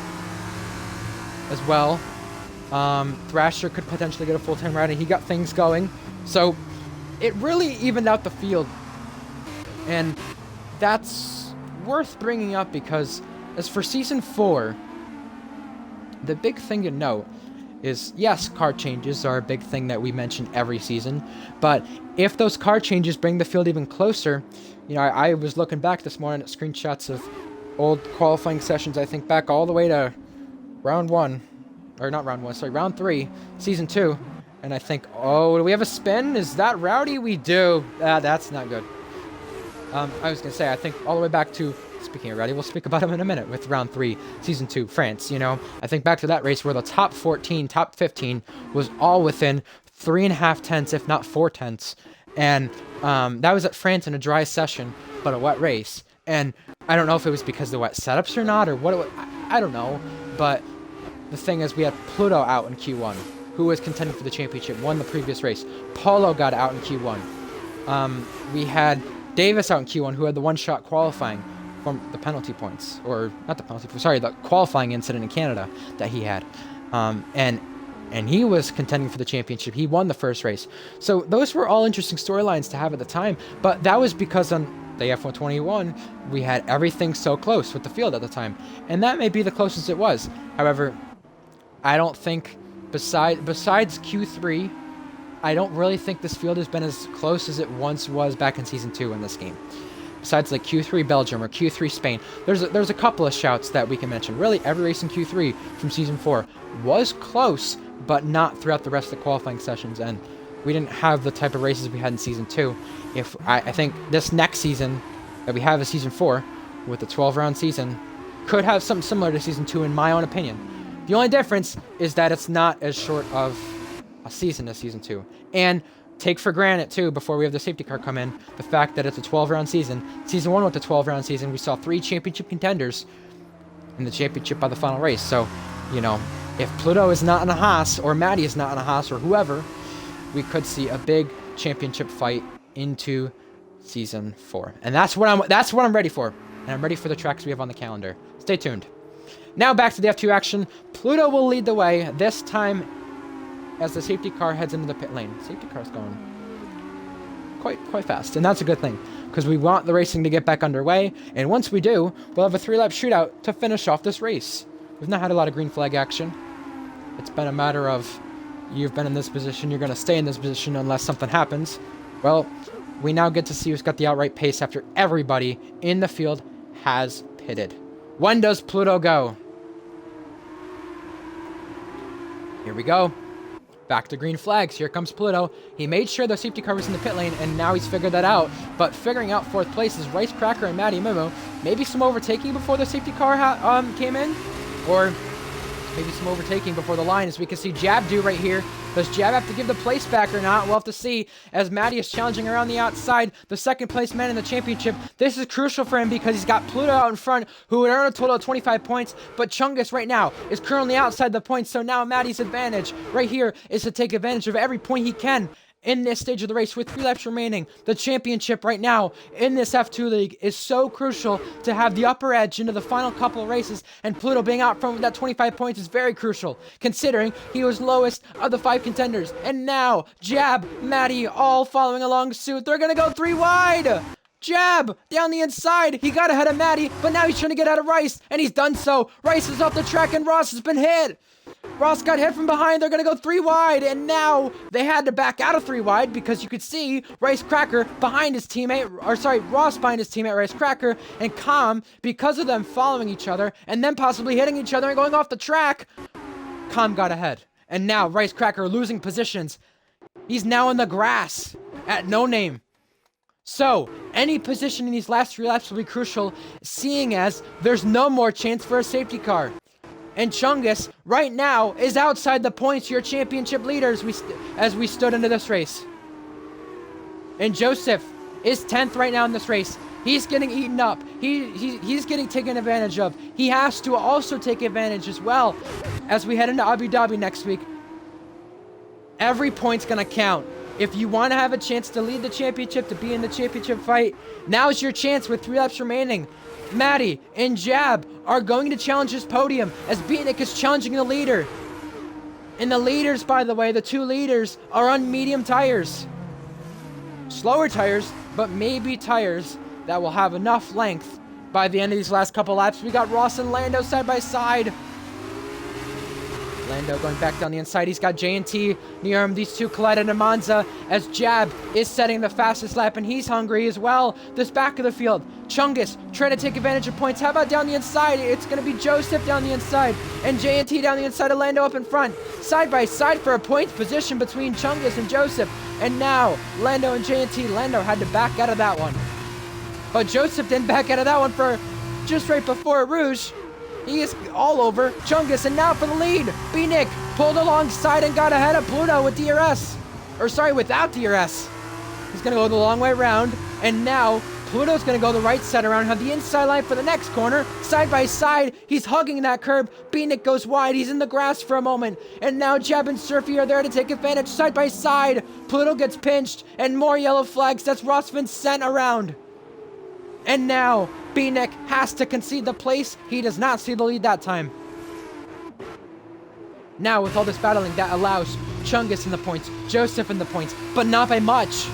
as well. Thrasher could potentially get a full-time ride, and he got things going. So it really evened out the field. And that's worth bringing up, because as for Season 4, the big thing to note is, yes, car changes are a big thing that we mention every season, but if those car changes bring the field even closer, you know, I was looking back this morning at screenshots of old qualifying sessions, I think back all the way to round 3, Season 2, and I think, oh, do we have a spin? Is that Rowdy? We do. That's not good. I was going to say, I think all the way back to, speaking of Rowdy, we'll speak about him in a minute with round 3, Season 2, France, you know. I think back to that race where the top 14, top 15 was all within 3.5 tenths, if not 4 tenths. And that was at France in a dry session, but a wet race. And I don't know if it was because of the wet setups or not, or what it was, I don't know. But the thing is, we had Pluto out in Q1, who was contending for the championship, won the previous race. Polo got out in Q1. We had Davis out in Q1, who had the one-shot qualifying from the penalty points, or not the penalty, sorry, the qualifying incident in Canada that he had, and he was contending for the championship. He won the first race. So those were all interesting storylines to have at the time, but that was because on the F121, we had everything so close with the field at the time, and that may be the closest it was. However, I don't think, besides Q3, I don't really think this field has been as close as it once was back in Season 2 in this game. Besides like Q3 Belgium or Q3 Spain, there's a couple of shouts that we can mention. Really, every race in Q3 from Season 4 was close, but not throughout the rest of the qualifying sessions, and we didn't have the type of races we had in Season 2. I think this next season that we have is Season 4, with the 12-round season, could have something similar to Season 2 in my own opinion. The only difference is that it's not as short of a season as Season 2. And take for granted, too, before we have the safety car come in, the fact that it's a 12-round season. Season 1 with the 12-round season, we saw 3 championship contenders in the championship by the final race. So, you know, if Pluto is not in a Haas, or Maddie is not in a Haas, or whoever, we could see a big championship fight into Season 4. And that's what I'm ready for. And I'm ready for the tracks we have on the calendar. Stay tuned. Now back to the F2 action. Pluto will lead the way, this time as the safety car heads into the pit lane. Safety car's going quite fast, and that's a good thing, because we want the racing to get back underway, and once we do, we'll have a 3-lap shootout to finish off this race. We've not had a lot of green flag action. It's been a matter of, you've been in this position, you're going to stay in this position unless something happens. Well, we now get to see who's got the outright pace after everybody in the field has pitted. When does Pluto go? Here we go. Back to green flags. Here comes Pluto. He made sure the safety car was in the pit lane, and now he's figured that out. But figuring out 4th place is Rice Cracker and Matty Mimo. Maybe some overtaking before the safety car came in, or maybe some overtaking before the line, as we can see Jab do right here. Does Jab have to give the place back or not? We'll have to see, as Matty is challenging around the outside, the 2nd place man in the championship. This is crucial for him because he's got Pluto out in front, who would earn a total of 25 points, but Chungus right now is currently outside the points, so now Matty's advantage right here is to take advantage of every point he can in this stage of the race with 3 laps remaining. The championship right now in this F2 league is so crucial to have the upper edge into the final couple of races, and Pluto being out front with that 25 points is very crucial, considering he was lowest of the 5 contenders. And now, Jab, Matty, all following along suit. They're gonna go 3 wide! Jab, down the inside, he got ahead of Matty, but now he's trying to get out of Rice, and he's done so. Rice is off the track, and Ross has been hit. Ross got hit from behind. They're going to go 3 wide, and now they had to back out of 3 wide because you could see Rice Cracker behind his teammate, Ross behind his teammate Rice Cracker, and Calm, because of them following each other and then possibly hitting each other and going off the track. Calm got ahead, and now Rice Cracker losing positions. He's now in the grass at No Name. So, any position in these last 3 laps will be crucial, seeing as there's no more chance for a safety car. And Chungus, right now, is outside the points, your championship leaders, as we stood into this race. And Joseph is 10th right now in this race. He's getting eaten up. He's getting taken advantage of. He has to also take advantage as well as we head into Abu Dhabi next week. Every point's going to count. If you want to have a chance to lead the championship, to be in the championship fight, now's your chance with 3 laps remaining. Matty and Jab are going to challenge this podium as Beatnik is challenging the leader. And the leaders, by the way, the 2 leaders are on medium tires. Slower tires, but maybe tires that will have enough length by the end of these last couple laps. We got Ross and Lando side by side. Lando going back down the inside. He's got J&T near him. These 2 collided in Monza as Jab is setting the fastest lap, and he's hungry as well. This back of the field, Chungus trying to take advantage of points. How about down the inside? It's going to be Joseph down the inside and J&T down the inside of Lando up in front. Side by side for a points position between Chungus and Joseph. And now, Lando and J&T. Lando had to back out of that one. But Joseph didn't back out of that one for just right before Rouge. He is all over Chungus, and now for the lead. B-Nick pulled alongside and got ahead of Pluto with DRS. Or sorry, without DRS. He's going to go the long way around, and now Pluto's gonna go the right side around, have the inside line for the next corner. Side by side, he's hugging that curb. Beatnik goes wide, he's in the grass for a moment. And now Jab and Surfy are there to take advantage. Side by side, Pluto gets pinched, and more yellow flags. That's Rossman sent around. And now, Beatnik has to concede the place. He does not see the lead that time. Now, with all this battling, that allows Chungus in the points, Joseph in the points, but not by much.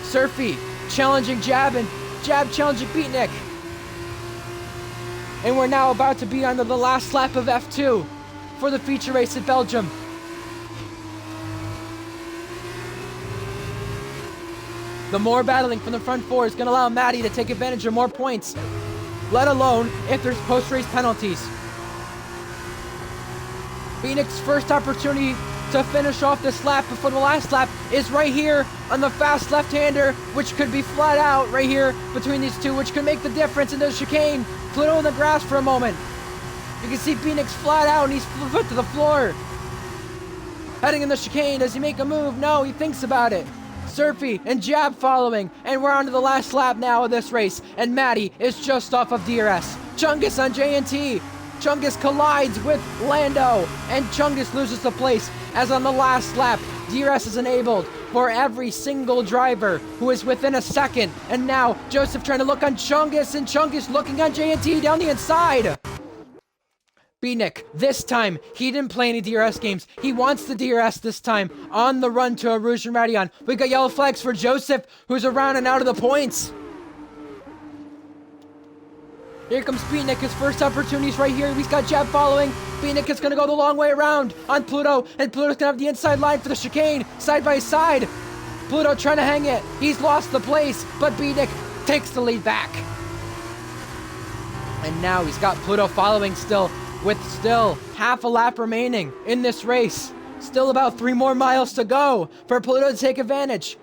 Surfy challenging Jab, and Jab challenging Beatnik. And we're now about to be on the last lap of F2 for the feature race at Belgium. The more battling from the front four is going to allow Maddie to take advantage of more points, let alone if there's post-race penalties. Beatnik's first opportunity to finish off this lap before the last lap is right here on the fast left-hander, which could be flat out right here between these two, which could make the difference in the chicane. Pluto in the grass for a moment. You can see Beatnik's flat out and he's foot to the floor. Heading in the chicane, does he make a move? No, he thinks about it. Surfy and Jab following, and we're on to the last lap now of this race, and Maddie is just off of DRS. Chungus on JNT. Chungus collides with Lando, and Chungus loses the place, as on the last lap, DRS is enabled for every single driver who is within a second. And now, Joseph trying to look on Chungus, and Chungus looking on JNT down the inside. Beatnik, this time, he didn't play any DRS games. He wants the DRS this time, on the run to a Rouge and Radion. We got yellow flags for Joseph, who's around and out of the points. Here comes Beatnik, his first opportunities right here. He's got Jab following. Beatnik is going to go the long way around on Pluto, and Pluto's going to have the inside line for the chicane, side by side. Pluto trying to hang it. He's lost the place, but Beatnik takes the lead back. And now he's got Pluto following still, with still half a lap remaining in this race. Still about 3 more miles to go for Pluto to take advantage.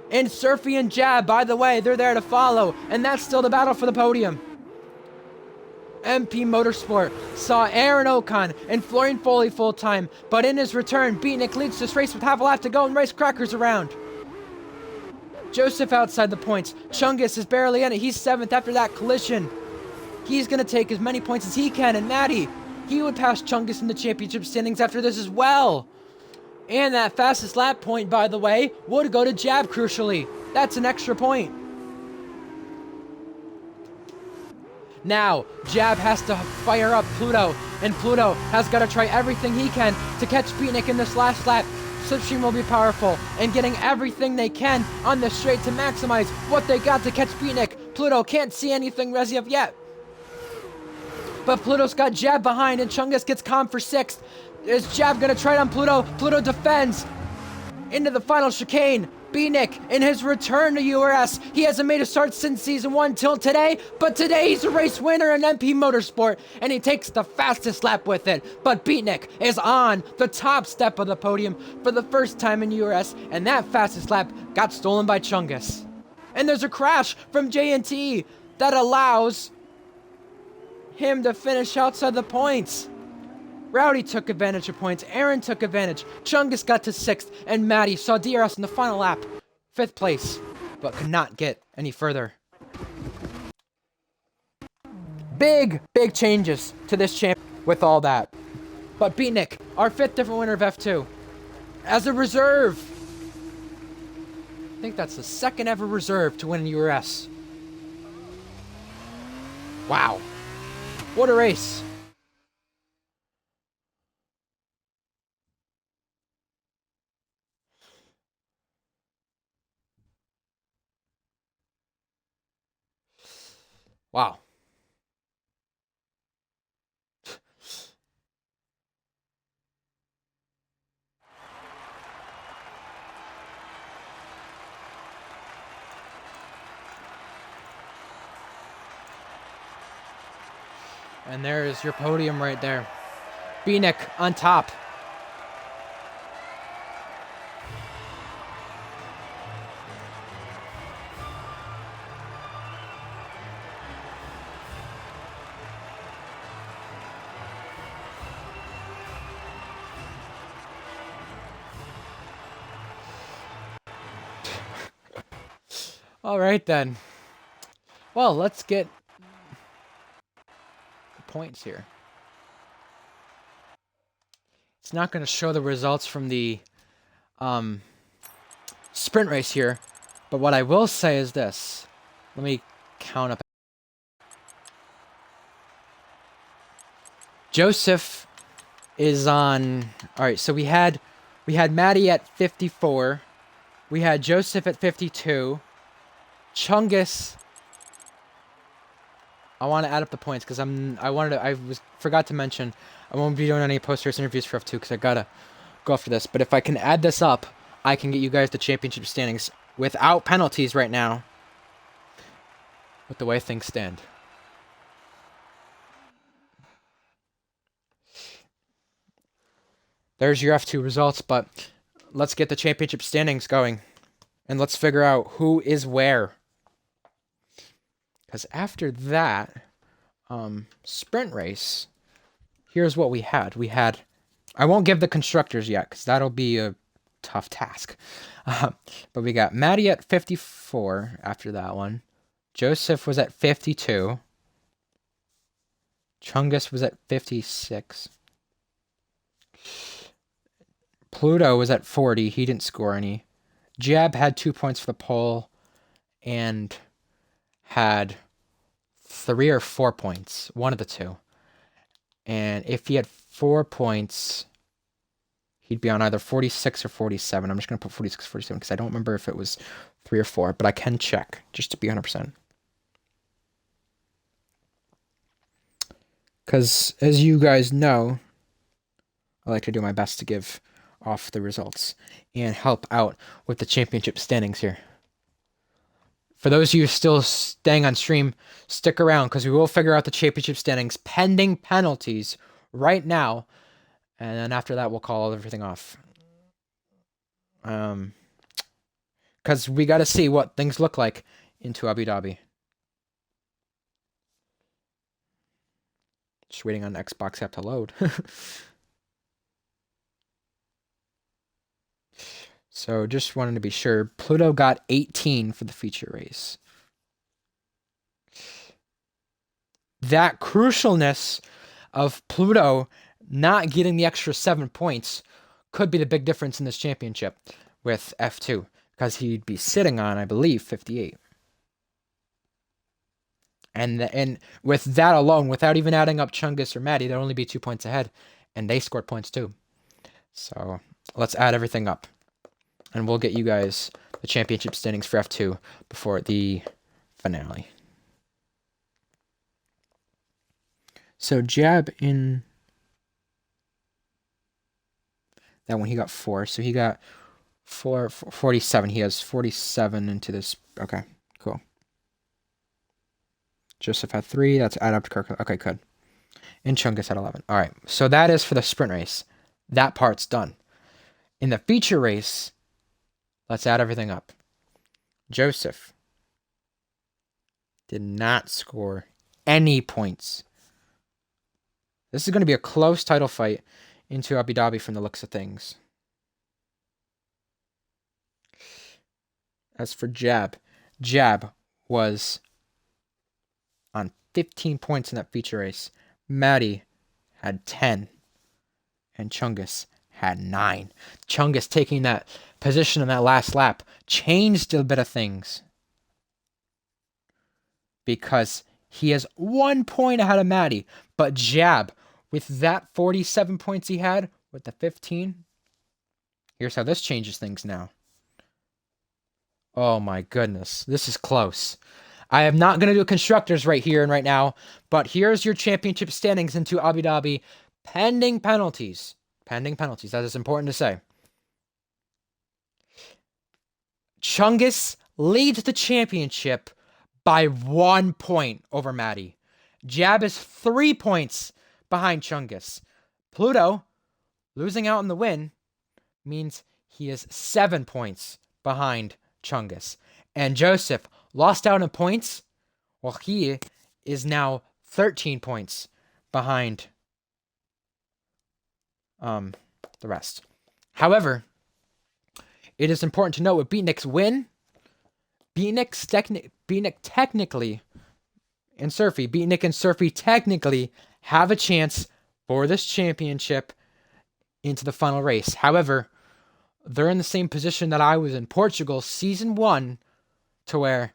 And Surfy and Jab, by the way, they're there to follow, and that's still the battle for the podium. MP Motorsport saw Aaron Ocon and Florian Foley full time, but in his return, Beatnik leads this race with half a lap to go and race crackers around. Joseph outside the points. Chungus is barely in it. He's 7th after that collision. He's going to take as many points as he can, and Maddie, he would pass Chungus in the championship standings after this as well. And that fastest lap point, by the way, would go to Jab, crucially. That's an extra point. Now, Jab has to fire up Pluto, and Pluto has got to try everything he can to catch Beatnik in this last lap. Slipstream will be powerful, and getting everything they can on the straight to maximize what they got to catch Beatnik. Pluto can't see anything as of yet. But Pluto's got Jab behind, and Chungus gets calm for 6th. Is Jab going to try it on Pluto? Pluto defends into the final chicane. Beatnik, in his return to URS, he hasn't made a start since Season 1 till today, but today he's a race winner in MP Motorsport, and he takes the fastest lap with it. But Beatnik is on the top step of the podium for the first time in URS, and that fastest lap got stolen by Chungus. And there's a crash from JNT that allows him to finish outside the points. Rowdy took advantage of points, Aaron took advantage, Chungus got to 6th, and Maddie saw DRS in the final lap, 5th place, but could not get any further. Big changes to this champ with all that. But Beatnik, our 5th different winner of F2, as a reserve. I think that's the 2nd ever reserve to win in URS. Wow. What a race. Wow. And there is your podium right there. Beatnik on top. All right then. Well, let's get the points here. It's not going to show the results from the sprint race here, but what I will say is this. Let me count up. Joseph is on. All right, so we had Maddie at 54. We had Joseph at 52. Chungus. I want to add up the points because forgot to mention I won't be doing any post-race interviews for F2 because I gotta go after this. But if I can add this up, I can get you guys the championship standings without penalties right now. With the way things stand. There's your F2 results, but let's get the championship standings going. And let's figure out who is where. Because after that, sprint race, here's what we had. I won't give the constructors yet, because that'll be a tough task. But we got Maddie at 54 after that one. Joseph was at 52. Chungus was at 56. Pluto was at 40. He didn't score any. Jab had 2 points for the pole and had 3 or 4 points. One of the two. And if he had 4 points, he'd be on either 46 or 47. I'm just going to put 46, 47 because I don't remember if it was 3 or 4, but I can check just to be 100%. Because as you guys know, I like to do my best to give off the results and help out with the championship standings here. For those of you still staying on stream, stick around because we will figure out the championship standings pending penalties right now. And then after that, we'll call everything off. Because we got to see what things look like into Abu Dhabi. Just waiting on the Xbox app to load. So just wanted to be sure. Pluto got 18 for the feature race. That crucialness of Pluto not getting the extra 7 points could be the big difference in this championship with F2. Because he'd be sitting on, I believe, 58. And with that alone, without even adding up Chungus or Maddie, there'd only be 2 points ahead. And they scored points too. So let's add everything up. And we'll get you guys the championship standings for F2 before the finale. So Jab in that one, he got 4. So he got 47. He has 47 into this. Okay, cool. Joseph had 3. That's add up to Kirk. Okay, good. And Chungus had 11. All right, so that is for the sprint race. That part's done. In the feature race, let's add everything up. Joseph did not score any points. This is going to be a close title fight into Abu Dhabi from the looks of things. As for Jab was on 15 points in that feature race. Maddie had 10. And Chungus had 9. Chungus taking that position in that last lap changed a bit of things. Because he has 1 point ahead of Maddie. But Jab, with that 47 points he had, with the 15, here's how this changes things now. Oh my goodness, this is close. I am not going to do constructors right here and right now, but here's your championship standings into Abu Dhabi, pending penalties. Pending penalties, that is important to say. Chungus leads the championship by 1 point over Maddie. Jab is 3 points behind Chungus. Pluto, losing out in the win, means he is 7 points behind Chungus. And Joseph lost out in points. Well, he is now 13 points behind the rest. However, it is important to note with Beatnik's win, Beatnik technically and Surfy. Beatnik and Surfy technically have a chance for this championship into the final race. However, they're in the same position that I was in Portugal season 1, to where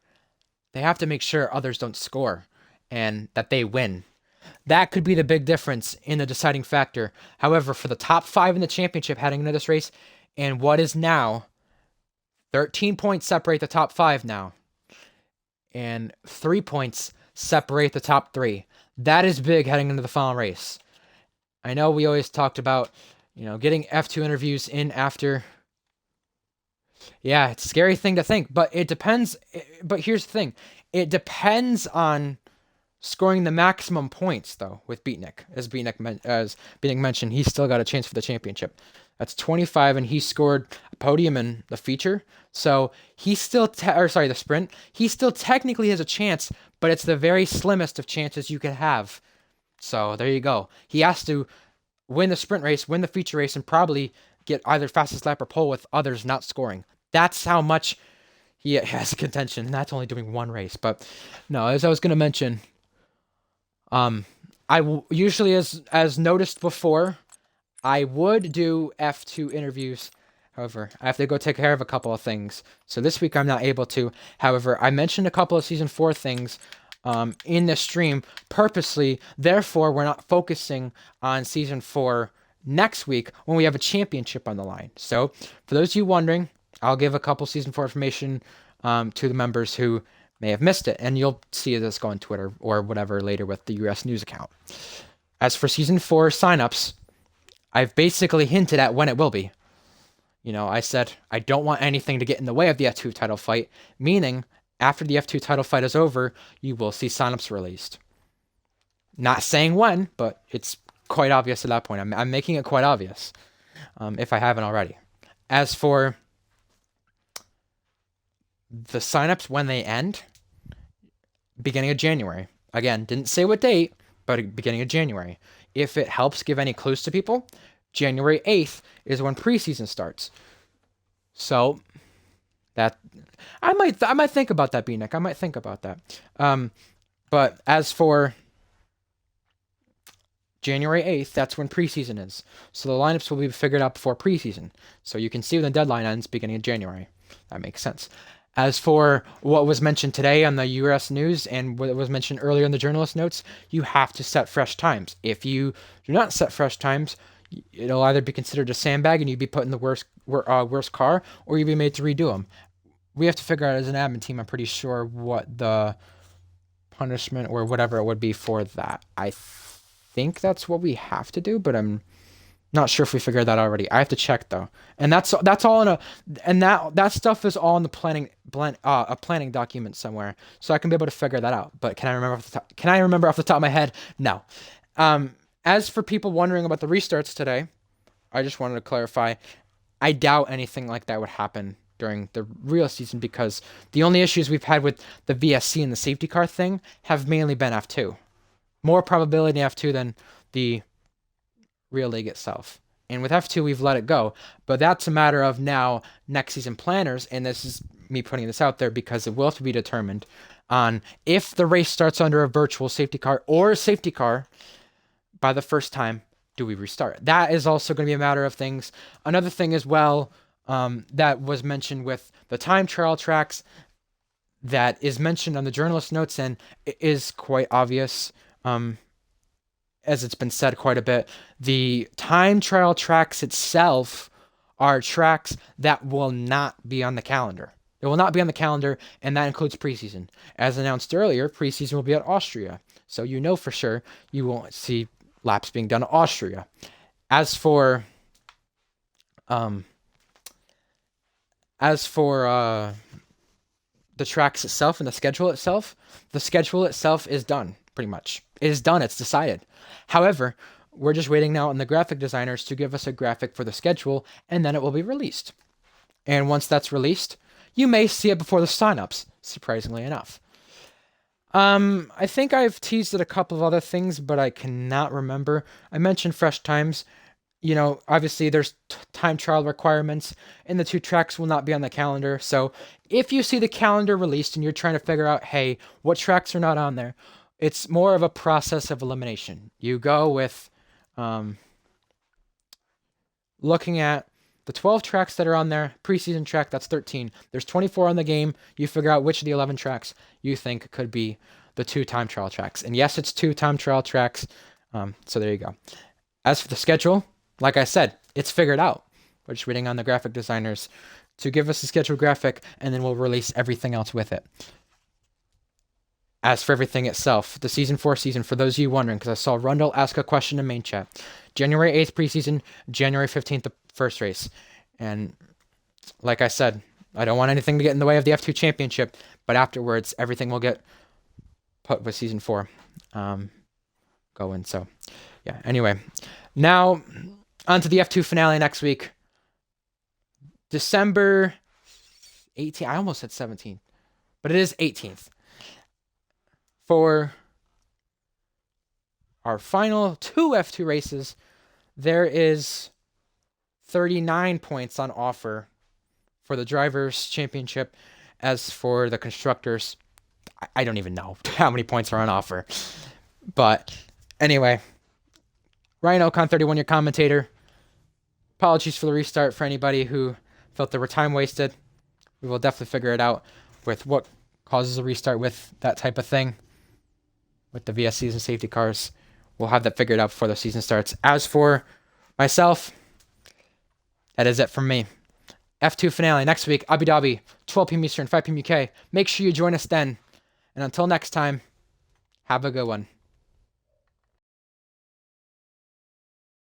they have to make sure others don't score and that they win. That could be the big difference in the deciding factor. However, for the top 5 in the championship heading into this race, and what is now 13 points separate the top 5 now, and 3 points separate the top 3. That is big heading into the final race. I know we always talked about, getting F2 interviews in after. Yeah, it's a scary thing to think, but it depends. But here's the thing. It depends on scoring the maximum points, though, with Beatnik. As Beatnik mentioned, he's still got a chance for the championship. That's 25, and he scored a podium in the feature. So he's still, the sprint. He still technically has a chance, but it's the very slimmest of chances you could have. So there you go. He has to win the sprint race, win the feature race, and probably get either fastest lap or pole with others not scoring. That's how much he has contention. That's only doing one race. But no, as I was going to mention, usually, as noticed before, I would do F2 interviews. However, I have to go take care of a couple of things. So this week I'm not able to. However, I mentioned a couple of Season 4 things in the stream purposely. Therefore, we're not focusing on Season 4 next week when we have a championship on the line. So for those of you wondering, I'll give a couple Season 4 information to the members who may have missed it, and you'll see this go on Twitter or whatever later with the URS news account. As for Season 4 signups, I've basically hinted at when it will be. I said I don't want anything to get in the way of the F2 title fight, meaning after the F2 title fight is over, you will see signups released. Not saying when, but it's quite obvious at that point. I'm making it quite obvious, if I haven't already. As for the signups when they end, beginning of January. Again, didn't say what date, but beginning of January. If it helps give any clues to people, January 8th is when preseason starts. So that I might think about that, B-Nick. I might think about that. But as for January 8th, that's when preseason is. So the lineups will be figured out before preseason. So you can see when the deadline ends, beginning of January. That makes sense. As for what was mentioned today on the URS news and what was mentioned earlier in the journalist notes, you have to set fresh times. If you do not set fresh times, it'll either be considered a sandbag and you'd be put in the worst car, or you'd be made to redo them. We have to figure out as an admin team, I'm pretty sure, what the punishment or whatever it would be for that. I think that's what we have to do, but I'm not sure if we figured that already. I have to check though, and that's all in that stuff is all in the planning document somewhere, so I can be able to figure that out. But can I remember off the top of my head? No. As for people wondering about the restarts today, I just wanted to clarify. I doubt anything like that would happen during the real season, because the only issues we've had with the VSC and the safety car thing have mainly been F2. More probability in F2 than the real league itself. And with F2, we've let it go. But that's a matter of now next season planners, and this is me putting this out there because it will have to be determined on if the race starts under a virtual safety car or a safety car by the first time, do we restart? That is also going to be a matter of things. Another thing as well that was mentioned with the time trial tracks that is mentioned on the journalist notes, and it is quite obvious, as it's been said quite a bit, the time trial tracks itself are tracks that will not be on the calendar. It will not be on the calendar, and that includes preseason. As announced earlier, preseason will be at Austria. So you know for sure you won't see laps being done at Austria. As for the tracks itself and the schedule itself is done, pretty much. It is done, it's decided. However, we're just waiting now on the graphic designers to give us a graphic for the schedule, and then it will be released. And once that's released, you may see it before the signups, surprisingly enough. I think I've teased at a couple of other things, but I cannot remember. I mentioned fresh times. Obviously there's time trial requirements, and the two tracks will not be on the calendar. So if you see the calendar released and you're trying to figure out, hey, what tracks are not on there, It's more of a process of elimination. You go with um, looking at the 12 tracks that are on there, preseason track, that's 13. There's 24 on the game. You figure out which of the 11 tracks you think could be the 2 time trial tracks. And yes, it's 2 time trial tracks. So there you go. As for the schedule, like I said, it's figured out. We're just waiting on the graphic designers to give us a schedule graphic, and then we'll release everything else with it. As for everything itself, the Season 4 season, for those of you wondering, because I saw Rundle ask a question in main chat. January 8th preseason, January 15th the first race. And like I said, I don't want anything to get in the way of the F2 championship, but afterwards, everything will get put with Season 4 going. So, yeah, anyway. Now, on to the F2 finale next week. December 18th. I almost said 17th, but it is 18th. For our final 2 F2 races, there is 39 points on offer for the Drivers' Championship. As for the Constructors, I don't even know how many points are on offer. But anyway, Ryan Ocon 31, your commentator. Apologies for the restart for anybody who felt there were time wasted. We will definitely figure it out with what causes a restart with that type of thing. With the VS season safety cars, we'll have that figured out before the season starts. As for myself, that is it from me. F2 finale next week, Abu Dhabi, 12 p.m. Eastern, 5 p.m. UK. Make sure you join us then. And until next time, have a good one.